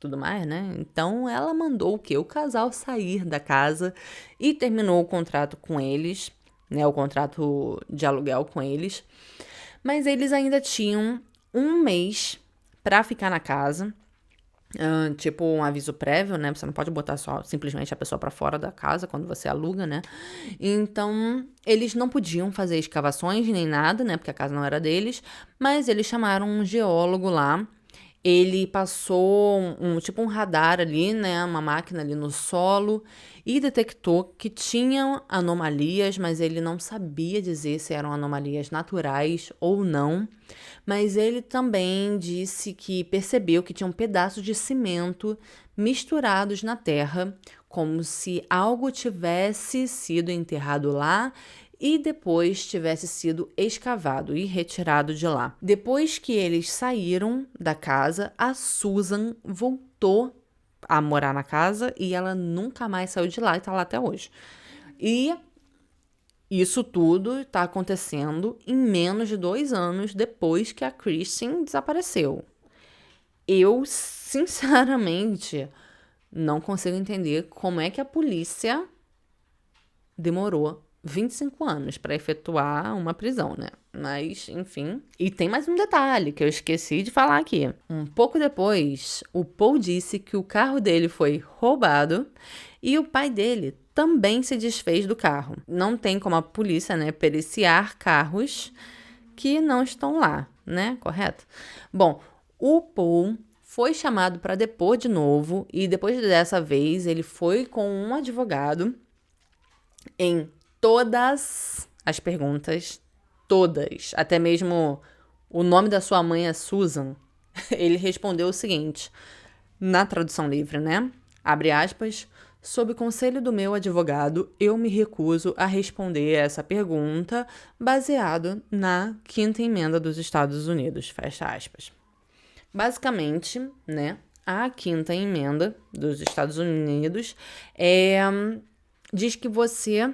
tudo mais, né? Então ela mandou o quê? O casal sair da casa e terminou o contrato com eles, né? O contrato de aluguel com eles. Mas eles ainda tinham um mês para ficar na casa. Tipo um aviso prévio, né? Você não pode botar só simplesmente a pessoa para fora da casa quando você aluga, né? Então, eles não podiam fazer escavações nem nada, né? Porque a casa não era deles. Mas eles chamaram um geólogo lá. Ele passou tipo um radar ali, né, uma máquina ali no solo e detectou que tinham anomalias, mas ele não sabia dizer se eram anomalias naturais ou não. Mas ele também disse que percebeu que tinham pedaços de cimento misturados na terra, como se algo tivesse sido enterrado lá e depois tivesse sido escavado e retirado de lá. Depois que eles saíram da casa, a Susan voltou a morar na casa e ela nunca mais saiu de lá e tá lá até hoje. E isso tudo está acontecendo em menos de 2 anos depois que a Christine desapareceu. Eu, sinceramente, não consigo entender como é que a polícia demorou 25 anos para efetuar uma prisão, né? Mas, enfim. E tem mais um detalhe que eu esqueci de falar aqui. Um pouco depois, o Paul disse que o carro dele foi roubado e o pai dele também se desfez do carro. Não tem como a polícia, né, periciar carros que não estão lá, né? Correto? Bom, o Paul foi chamado para depor de novo e depois dessa vez ele foi com um advogado em todas as perguntas, todas, até mesmo o nome da sua mãe é Susan, ele respondeu o seguinte, na tradução livre, né? Abre aspas, sob conselho do meu advogado, eu me recuso a responder essa pergunta baseado na Quinta Emenda dos Estados Unidos, fecha aspas. Basicamente, né, a Quinta Emenda dos Estados Unidos diz que você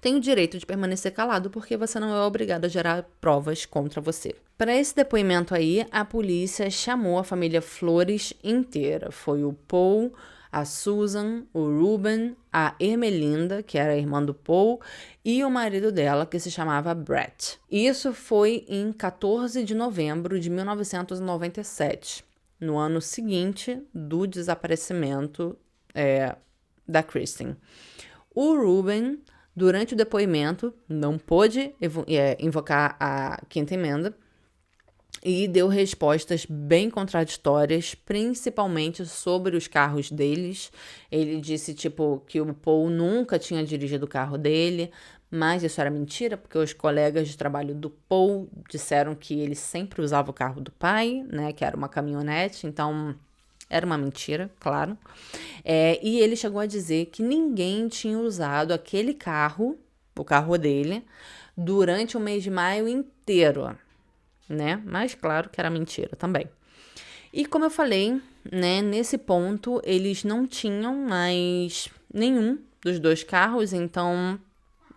tem o direito de permanecer calado porque você não é obrigado a gerar provas contra você. Para esse depoimento aí, a polícia chamou a família Flores inteira. Foi o Paul, a Susan, o Ruben, a Ermelinda, que era a irmã do Paul, e o marido dela, que se chamava Brett. Isso foi em 14 de novembro de 1997, no ano seguinte do desaparecimento da Christine. O Ruben, durante o depoimento, não pôde invocar a Quinta Emenda e deu respostas bem contraditórias, principalmente sobre os carros deles. Ele disse, tipo, que o Paul nunca tinha dirigido o carro dele, mas isso era mentira, porque os colegas de trabalho do Paul disseram que ele sempre usava o carro do pai, né, que era uma caminhonete, então era uma mentira, claro. E ele chegou a dizer que ninguém tinha usado aquele carro, o carro dele, durante o mês de maio inteiro, né? Mas claro que era mentira também. E como eu falei, né, nesse ponto eles não tinham mais nenhum dos 2 carros, então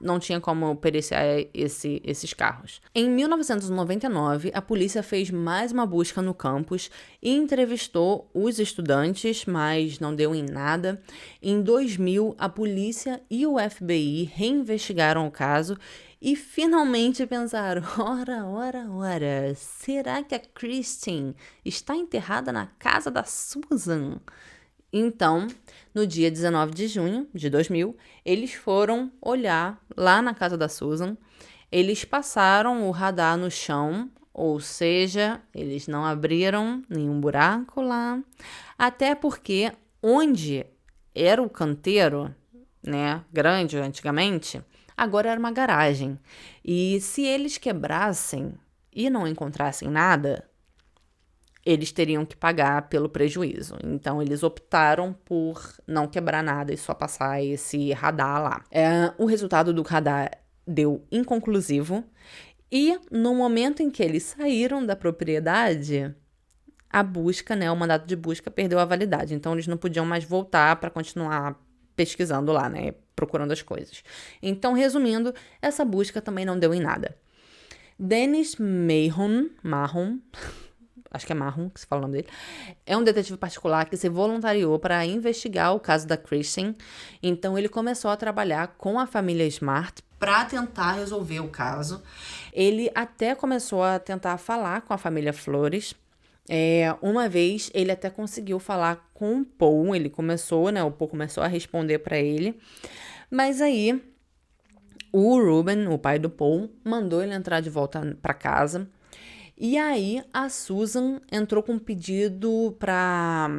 não tinha como periciar esses carros. Em 1999, a polícia fez mais uma busca no campus e entrevistou os estudantes, mas não deu em nada. Em 2000, a polícia e o FBI reinvestigaram o caso e finalmente pensaram, ora, será que a Christine está enterrada na casa da Susan? Então, no dia 19 de junho de 2000, eles foram olhar lá na casa da Susan. Eles passaram o radar no chão, ou seja, eles não abriram nenhum buraco lá. Até porque onde era o canteiro né, grande antigamente, agora era uma garagem. E se eles quebrassem e não encontrassem nada, eles teriam que pagar pelo prejuízo. Então, eles optaram por não quebrar nada e só passar esse radar lá. O resultado do radar deu inconclusivo e no momento em que eles saíram da propriedade, a busca, né, o mandato de busca perdeu a validade. Então, eles não podiam mais voltar para continuar pesquisando lá, né, procurando as coisas. Então, resumindo, essa busca também não deu em nada. Dennis Mahon, acho que é Mahon que se fala o nome dele, é um detetive particular que se voluntariou para investigar o caso da Kristen. Então, ele começou a trabalhar com a família Smart para tentar resolver o caso. Ele até começou a tentar falar com a família Flores. Uma vez, ele até conseguiu falar com o Paul. Ele começou, né? O Paul começou a responder para ele. Mas aí, o Ruben, o pai do Paul, mandou ele entrar de volta para casa. E aí, a Susan entrou com um pedido para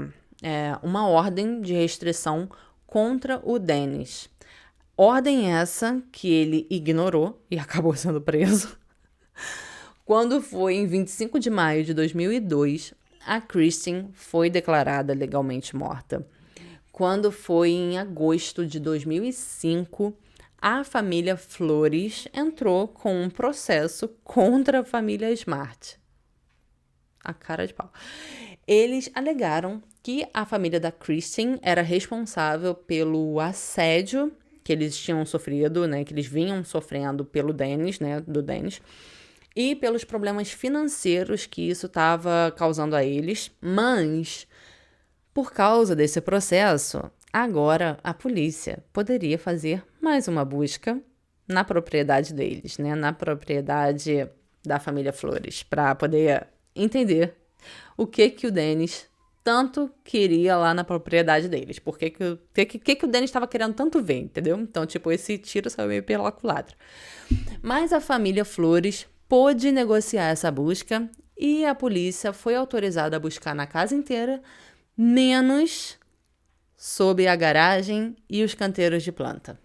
uma ordem de restrição contra o Dennis. Ordem essa que ele ignorou e acabou sendo preso. Quando foi em 25 de maio de 2002, a Kristen foi declarada legalmente morta. Quando foi em agosto de 2005, a família Flores entrou com um processo contra a família Smart. A cara de pau. Eles alegaram que a família da Kristen era responsável pelo assédio que eles tinham sofrido, né, que eles vinham sofrendo pelo Dennis, né, do Dennis, e pelos problemas financeiros que isso estava causando a eles. Mas, por causa desse processo, agora a polícia poderia fazer mais uma busca na propriedade deles, né? Na propriedade da família Flores, para poder entender o que o Dennis tanto queria lá na propriedade deles. Por que o Dennis estava querendo tanto ver, entendeu? Então, tipo, esse tiro saiu meio pela culatra. Mas a família Flores pôde negociar essa busca e a polícia foi autorizada a buscar na casa inteira, menos sob a garagem e os canteiros de planta.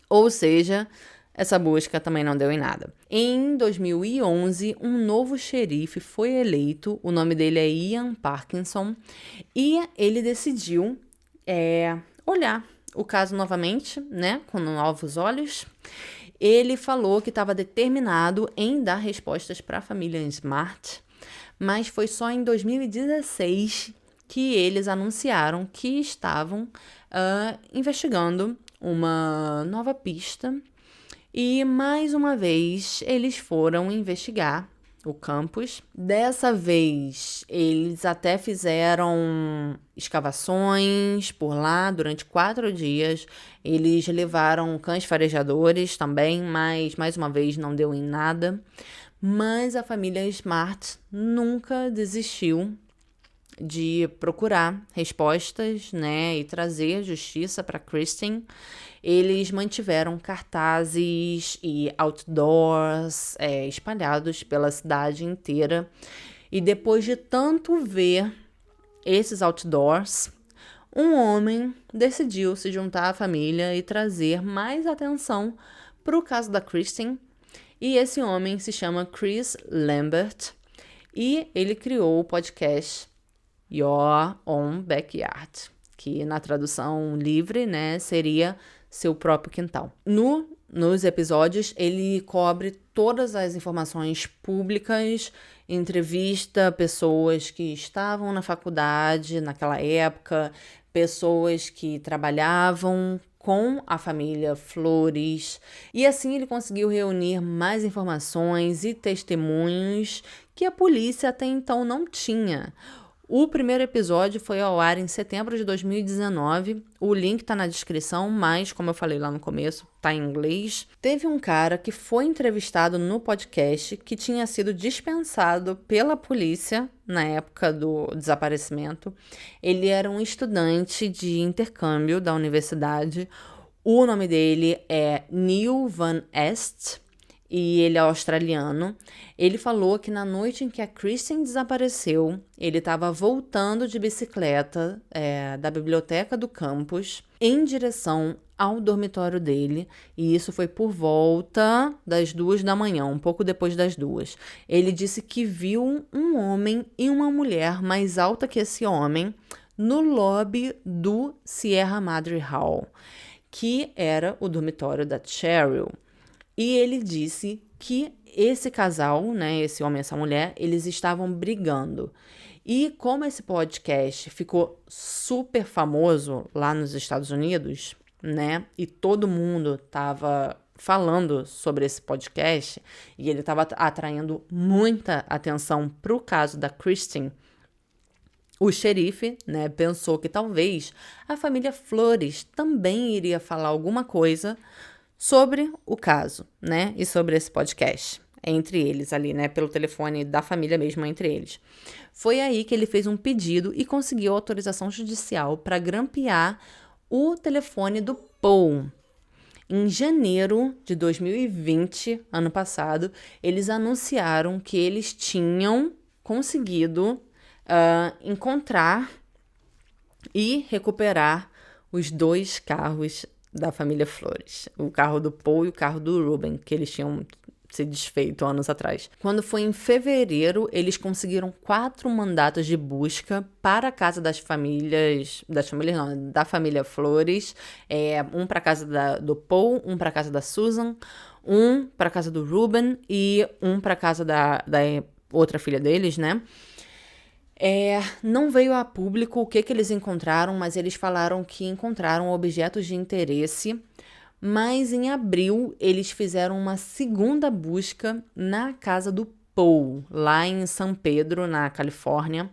Ou seja, essa busca também não deu em nada. Em 2011, um novo xerife foi eleito, o nome dele é Ian Parkinson, e ele decidiu olhar o caso novamente, né, com novos olhos. Ele falou que estava determinado em dar respostas para a família Smart, mas foi só em 2016 que eles anunciaram que estavam investigando uma nova pista. E, mais uma vez, eles foram investigar o campus. Dessa vez, eles até fizeram escavações por lá durante 4 dias. Eles levaram cães farejadores também, mas, mais uma vez, não deu em nada. Mas a família Smart nunca desistiu de procurar respostas, né, e trazer justiça para Kristen. Eles mantiveram cartazes e outdoors espalhados pela cidade inteira. E depois de tanto ver esses outdoors, um homem decidiu se juntar à família e trazer mais atenção para o caso da Kristen. E esse homem se chama Chris Lambert e ele criou o podcast Your Own Backyard, que na tradução livre, né, seria seu próprio quintal. Nos episódios, ele cobre todas as informações públicas, entrevista pessoas que estavam na faculdade naquela época, pessoas que trabalhavam com a família Flores, e assim ele conseguiu reunir mais informações e testemunhos que a polícia até então não tinha. O primeiro episódio foi ao ar em setembro de 2019. O link tá na descrição, mas, como eu falei lá no começo, tá em inglês. Teve um cara que foi entrevistado no podcast que tinha sido dispensado pela polícia na época do desaparecimento. Ele era um estudante de intercâmbio da universidade. O nome dele é Neil Van Est. e ele é australiano. Ele falou que na noite em que a Kristen desapareceu, ele estava voltando de bicicleta da biblioteca do campus em direção ao dormitório dele, e isso foi por volta das 2 da manhã, um pouco depois das 2. Ele disse que viu um homem e uma mulher mais alta que esse homem no lobby do Sierra Madre Hall, que era o dormitório da Cheryl. E ele disse que esse casal, né, esse homem e essa mulher, eles estavam brigando. E como esse podcast ficou super famoso lá nos Estados Unidos, né, e todo mundo tava falando sobre esse podcast, e ele estava atraindo muita atenção pro caso da Kristen, o xerife, né, pensou que talvez a família Flores também iria falar alguma coisa sobre o caso, né, e sobre esse podcast, entre eles ali, né, pelo telefone da família mesmo, entre eles. Foi aí que ele fez um pedido e conseguiu autorização judicial para grampear o telefone do Paul. Em janeiro de 2020, ano passado, eles anunciaram que eles tinham conseguido encontrar e recuperar os 2 carros da família Flores. O carro do Paul e o carro do Ruben, que eles tinham se desfeito anos atrás. Quando foi em fevereiro, eles conseguiram 4 mandatos de busca para a casa da família Flores. Um para a casa do Paul, um para a casa da Susan, um para a casa do Ruben e um para a casa da outra filha deles, né? Não veio a público o que eles encontraram, mas eles falaram que encontraram objetos de interesse. Mas em abril, eles fizeram uma segunda busca na casa do Paul, lá em San Pedro, na Califórnia.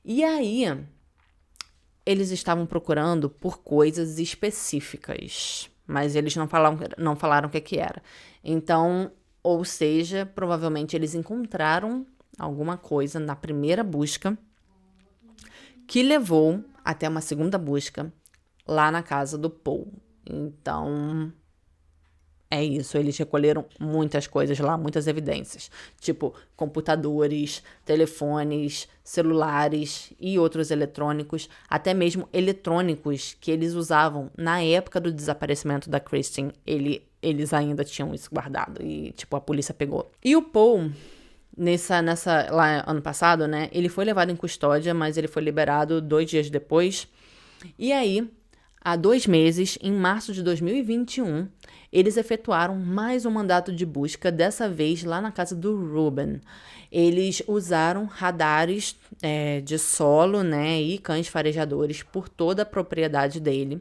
E aí, eles estavam procurando por coisas específicas, mas eles não falaram o que era. Então, ou seja, provavelmente eles encontraram alguma coisa na primeira busca que levou até uma segunda busca lá na casa do Paul. Então, é isso. Eles recolheram muitas coisas lá, muitas evidências. Tipo, computadores, telefones, celulares e outros eletrônicos. Até mesmo eletrônicos que eles usavam na época do desaparecimento da Kristen. Eles ainda tinham isso guardado e, tipo, a polícia pegou. E o Paul, lá ano passado, né? Ele foi levado em custódia, mas ele foi liberado 2 dias depois. E aí, há 2 meses, em março de 2021, eles efetuaram mais um mandato de busca, dessa vez lá na casa do Ruben. Eles usaram radares de solo, né, e cães farejadores por toda a propriedade dele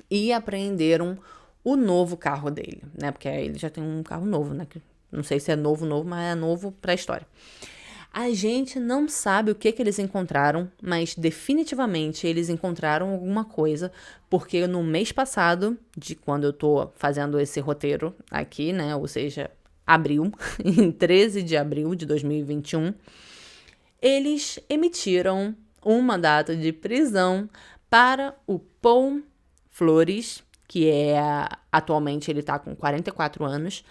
e apreenderam o novo carro dele, né, porque ele já tem um carro novo, né, que não sei se é novo, mas é novo para a história. A gente não sabe o que eles encontraram, mas definitivamente eles encontraram alguma coisa, porque no mês passado, de quando eu tô fazendo esse roteiro aqui, né, ou seja, abril, em 13 de abril de 2021, eles emitiram um mandato de prisão para o Paul Flores, que atualmente ele está com 44 anos,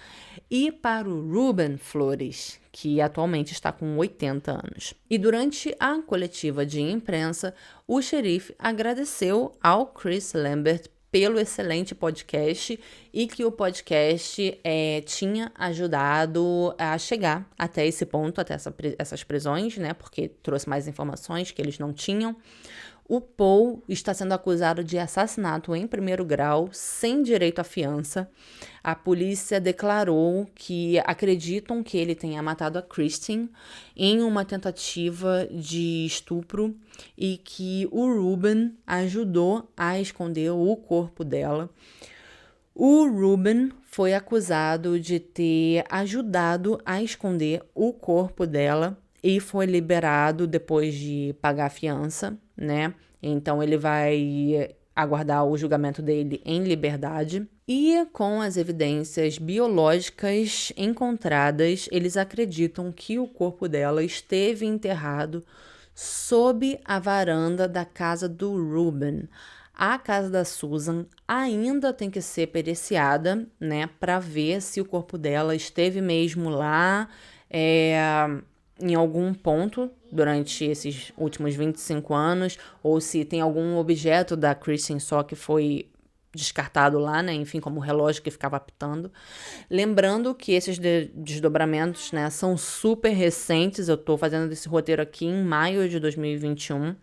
e para o Ruben Flores, que atualmente está com 80 anos. E durante a coletiva de imprensa, o xerife agradeceu ao Chris Lambert pelo excelente podcast e que o podcast tinha ajudado a chegar até esse ponto, até essas prisões, né? Porque trouxe mais informações que eles não tinham. O Paul está sendo acusado de assassinato em primeiro grau, sem direito à fiança. A polícia declarou que acreditam que ele tenha matado a Kristen em uma tentativa de estupro e que o Ruben ajudou a esconder o corpo dela. O Ruben foi acusado de ter ajudado a esconder o corpo dela e foi liberado depois de pagar a fiança, né? Então ele vai aguardar o julgamento dele em liberdade. E com as evidências biológicas encontradas, eles acreditam que o corpo dela esteve enterrado sob a varanda da casa do Ruben. A casa da Susan ainda tem que ser periciada, né, para ver se o corpo dela esteve mesmo lá, em algum ponto durante esses últimos 25 anos, ou se tem algum objeto da Kristen só que foi descartado lá, né, enfim, como o relógio que ficava apitando. Lembrando que esses desdobramentos, né, são super recentes, eu tô fazendo esse roteiro aqui em maio de 2021.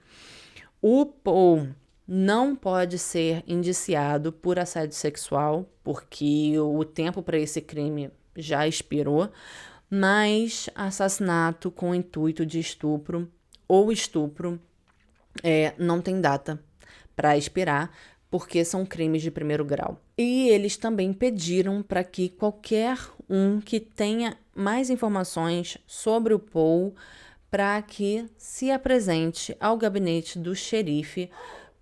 O Paul não pode ser indiciado por assédio sexual, porque o tempo para esse crime já expirou, mas assassinato com intuito de estupro ou estupro não tem data para expirar, porque são crimes de primeiro grau. E eles também pediram para que qualquer um que tenha mais informações sobre o Paul para que se apresente ao gabinete do xerife,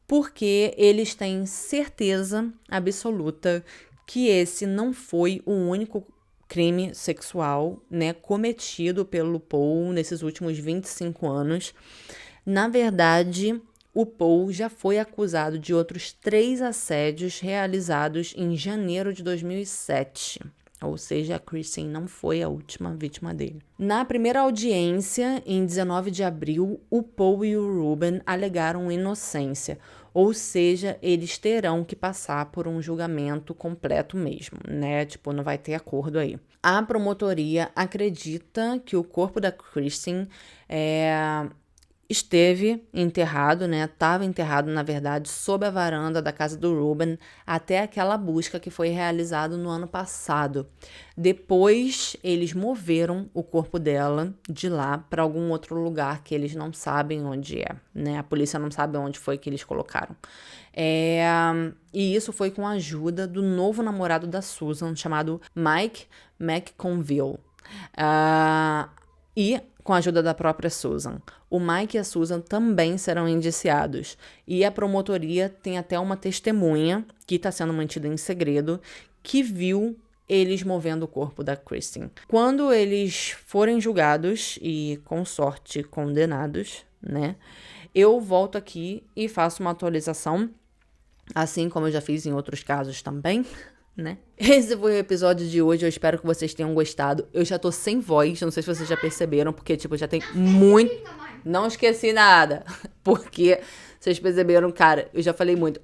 porque eles têm certeza absoluta que esse não foi o único crime sexual, né, cometido pelo Paul nesses últimos 25 anos. Na verdade, o Paul já foi acusado de outros 3 assédios realizados em janeiro de 2007. Ou seja, a Kristen não foi a última vítima dele. Na primeira audiência, em 19 de abril, o Paul e o Ruben alegaram inocência. Ou seja, eles terão que passar por um julgamento completo mesmo, né? Tipo, não vai ter acordo aí. A promotoria acredita que o corpo da Kristen esteve enterrado, né? Estava enterrado, na verdade, sob a varanda da casa do Ruben até aquela busca que foi realizada no ano passado. Depois, eles moveram o corpo dela de lá para algum outro lugar que eles não sabem onde é, né? A polícia não sabe onde foi que eles colocaram. E isso foi com a ajuda do novo namorado da Susan, chamado Mike McConville. E com a ajuda da própria Susan. O Mike e a Susan também serão indiciados. E a promotoria tem até uma testemunha, que está sendo mantida em segredo, que viu eles movendo o corpo da Kristen. Quando eles forem julgados e, com sorte, condenados, né, eu volto aqui e faço uma atualização, assim como eu já fiz em outros casos também, né? Esse foi o episódio de hoje, eu espero que vocês tenham gostado. Eu já tô sem voz, não sei se vocês já perceberam, porque, tipo, já tem muito... Não esqueci nada, porque vocês perceberam, cara, eu já falei muito.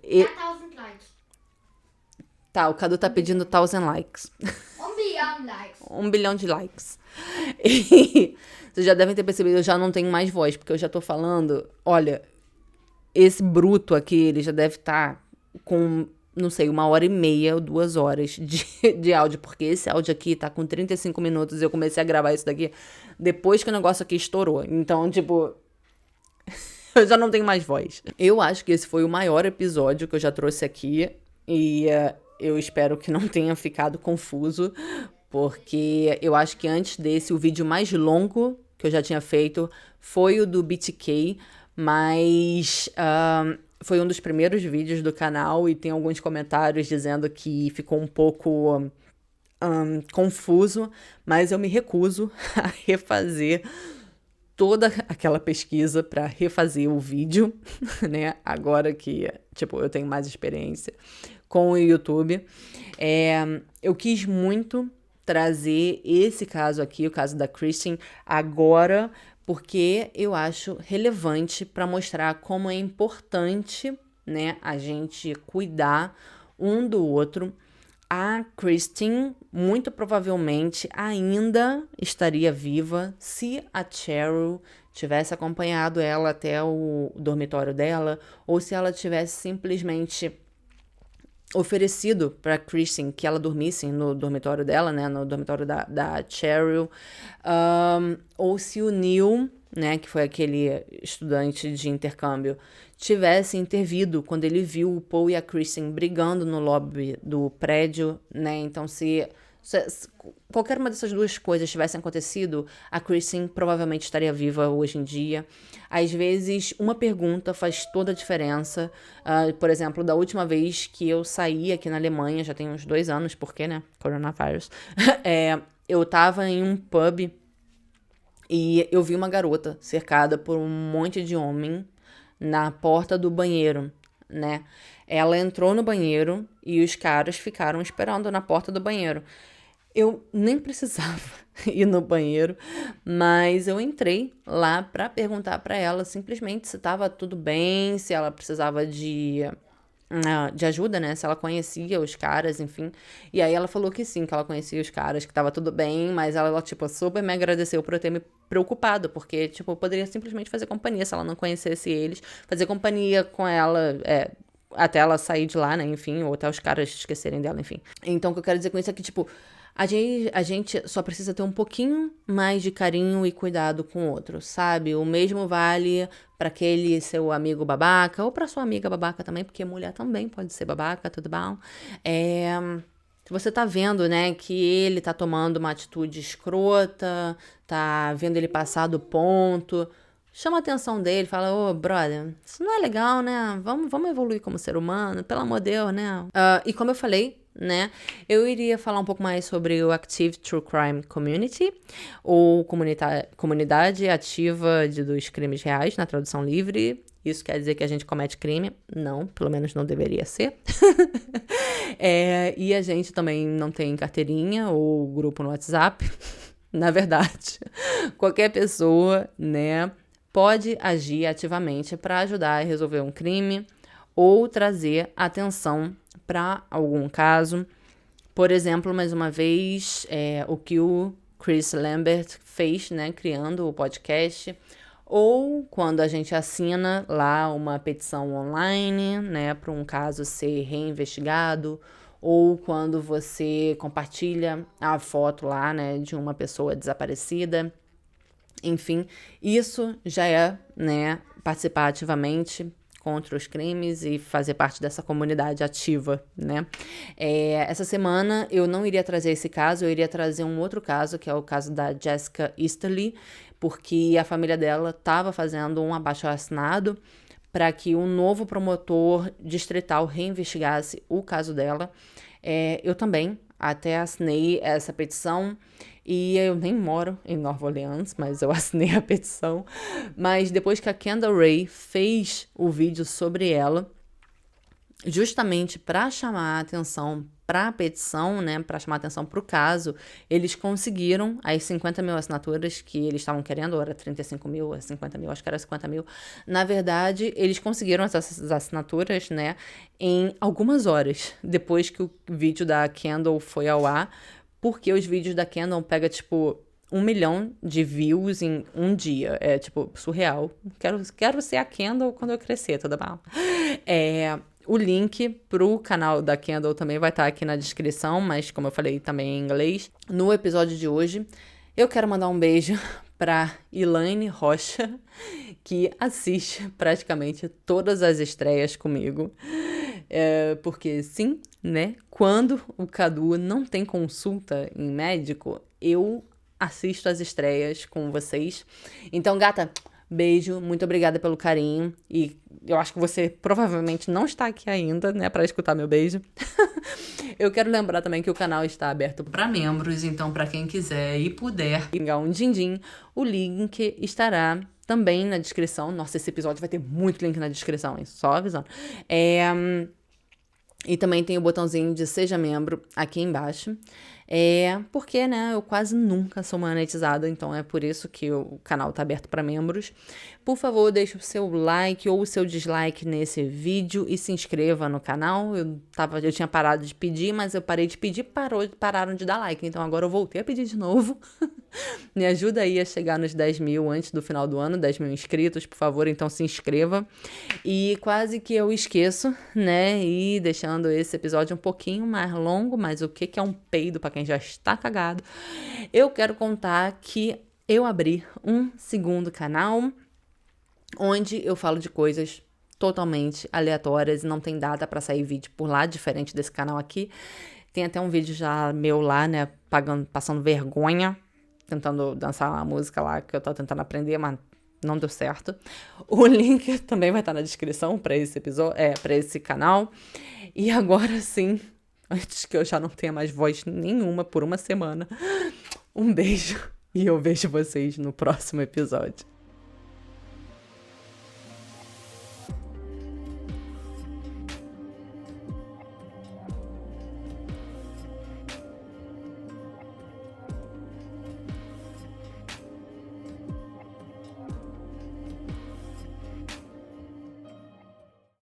Tá, o Cadu tá pedindo 1000 likes. 1 bilhão likes. 1 bilhão de likes. E vocês já devem ter percebido, eu já não tenho mais voz, porque eu já tô falando, olha, esse bruto aqui, ele já deve estar com... não sei, 1h30 ou 2 horas de áudio, porque esse áudio aqui tá com 35 minutos e eu comecei a gravar isso daqui depois que o negócio aqui estourou. Então, tipo, eu já não tenho mais voz. Eu acho que esse foi o maior episódio que eu já trouxe aqui e eu espero que não tenha ficado confuso, porque eu acho que antes desse, o vídeo mais longo que eu já tinha feito foi o do BTK, mas... foi um dos primeiros vídeos do canal e tem alguns comentários dizendo que ficou um pouco confuso, mas eu me recuso a refazer toda aquela pesquisa para refazer o vídeo, né? Agora que, tipo, eu tenho mais experiência com o YouTube. Eu quis muito trazer esse caso aqui, o caso da Kristen, agora, porque eu acho relevante para mostrar como é importante, né, a gente cuidar um do outro. A Kristen, muito provavelmente, ainda estaria viva se a Cheryl tivesse acompanhado ela até o dormitório dela, ou se ela tivesse simplesmente oferecido para Kristen que ela dormisse no dormitório dela, né, no dormitório da Cheryl, ou se o Neil, né, que foi aquele estudante de intercâmbio, tivesse intervido quando ele viu o Paul e a Kristen brigando no lobby do prédio, né, então se qualquer uma dessas duas coisas tivessem acontecido, a Kristen provavelmente estaria viva hoje em dia. Às vezes, uma pergunta faz toda a diferença. Por exemplo, da última vez que eu saí aqui na Alemanha, já tem uns 2 anos, porque, né, coronavírus, eu tava em um pub e eu vi uma garota cercada por um monte de homem na porta do banheiro, né? Ela entrou no banheiro e os caras ficaram esperando na porta do banheiro. Eu nem precisava ir no banheiro, mas eu entrei lá pra perguntar pra ela simplesmente se tava tudo bem, se ela precisava de ajuda, né? Se ela conhecia os caras, enfim. E aí ela falou que sim, que ela conhecia os caras, que tava tudo bem, mas ela, tipo, super me agradeceu por eu ter me preocupado, porque, tipo, eu poderia simplesmente fazer companhia se ela não conhecesse eles, fazer companhia com ela, até ela sair de lá, né? Enfim, ou até os caras esquecerem dela, enfim. Então, o que eu quero dizer com isso é que, tipo, a gente só precisa ter um pouquinho mais de carinho e cuidado com o outro, sabe? O mesmo vale para aquele seu amigo babaca ou para sua amiga babaca também, porque mulher também pode ser babaca, tudo bom? Se você tá vendo, né, que ele tá tomando uma atitude escrota, tá vendo ele passar do ponto, chama a atenção dele, fala, ô, brother, isso não é legal, né? Vamos evoluir como ser humano, pelo amor de Deus, né? E como eu falei, né, eu iria falar um pouco mais sobre o Active True Crime Community, ou comunidade ativa dos crimes reais, na tradução livre. Isso quer dizer que a gente comete crime? Não, pelo menos não deveria ser. E a gente também não tem carteirinha ou grupo no WhatsApp. Na verdade, qualquer pessoa, né, pode agir ativamente para ajudar a resolver um crime ou trazer atenção para algum caso. Por exemplo, mais uma vez, o que o Chris Lambert fez, né, criando o podcast, ou quando a gente assina lá uma petição online, né, para um caso ser reinvestigado, ou quando você compartilha a foto lá, né, de uma pessoa desaparecida. Enfim, isso já é, né, participar ativamente contra os crimes e fazer parte dessa comunidade ativa, né? Essa semana eu não iria trazer esse caso, eu iria trazer um outro caso, que é o caso da Jessica Easterly, porque a família dela estava fazendo um abaixo-assinado para que um novo promotor distrital reinvestigasse o caso dela. Eu também até assinei essa petição e eu nem moro em Nova Orleans, mas eu assinei a petição. Mas depois que a Kendall Rae fez o vídeo sobre ela, justamente para chamar a atenção para a petição, né, para chamar a atenção para o caso, eles conseguiram as 50 mil assinaturas que eles estavam querendo, ou era 35 mil, 50 mil, acho que era 50 mil. Na verdade, eles conseguiram essas assinaturas, né, em algumas horas, depois que o vídeo da Kendall foi ao ar, porque os vídeos da Kendall pegam, tipo, 1 milhão de views em um dia. É, tipo, surreal. Quero ser a Kendall quando eu crescer, tudo bom? O link pro canal da Kendall também vai estar aqui na descrição, mas como eu falei também em inglês. No episódio de hoje, eu quero mandar um beijo pra Elaine Rocha, que assiste praticamente todas as estreias comigo. Porque sim, né? Quando o Cadu não tem consulta em médico, eu assisto as estreias com vocês. Então, gata, beijo, muito obrigada pelo carinho. E eu acho que você provavelmente não está aqui ainda, né, para escutar meu beijo. Eu quero lembrar também que o canal está aberto para membros, então para quem quiser e puder pingar um din-din, o link estará também na descrição. Nossa, esse episódio vai ter muito link na descrição, hein? Só avisando. E também tem o botãozinho de Seja Membro aqui embaixo. Porque, né, eu quase nunca sou monetizada, então é por isso que o canal tá aberto para membros. Por favor, deixe o seu like ou o seu dislike nesse vídeo e se inscreva no canal. Eu tinha parado de pedir, mas eu parei de pedir, pararam de dar like, então agora eu voltei a pedir de novo. Me ajuda aí a chegar nos 10 mil antes do final do ano, 10 mil inscritos, por favor, então se inscreva. E quase que eu esqueço, né, e deixando esse episódio um pouquinho mais longo, mas o que é um peido para quem já está cagado, eu quero contar que eu abri um segundo canal onde eu falo de coisas totalmente aleatórias e não tem data para sair vídeo por lá, diferente desse canal aqui. Tem até um vídeo já meu lá, né, passando vergonha, tentando dançar uma música lá que eu tô tentando aprender, mas não deu certo. O link também vai estar na descrição para esse episódio, para esse canal. E agora sim, antes que eu já não tenha mais voz nenhuma por uma semana, um beijo e eu vejo vocês no próximo episódio.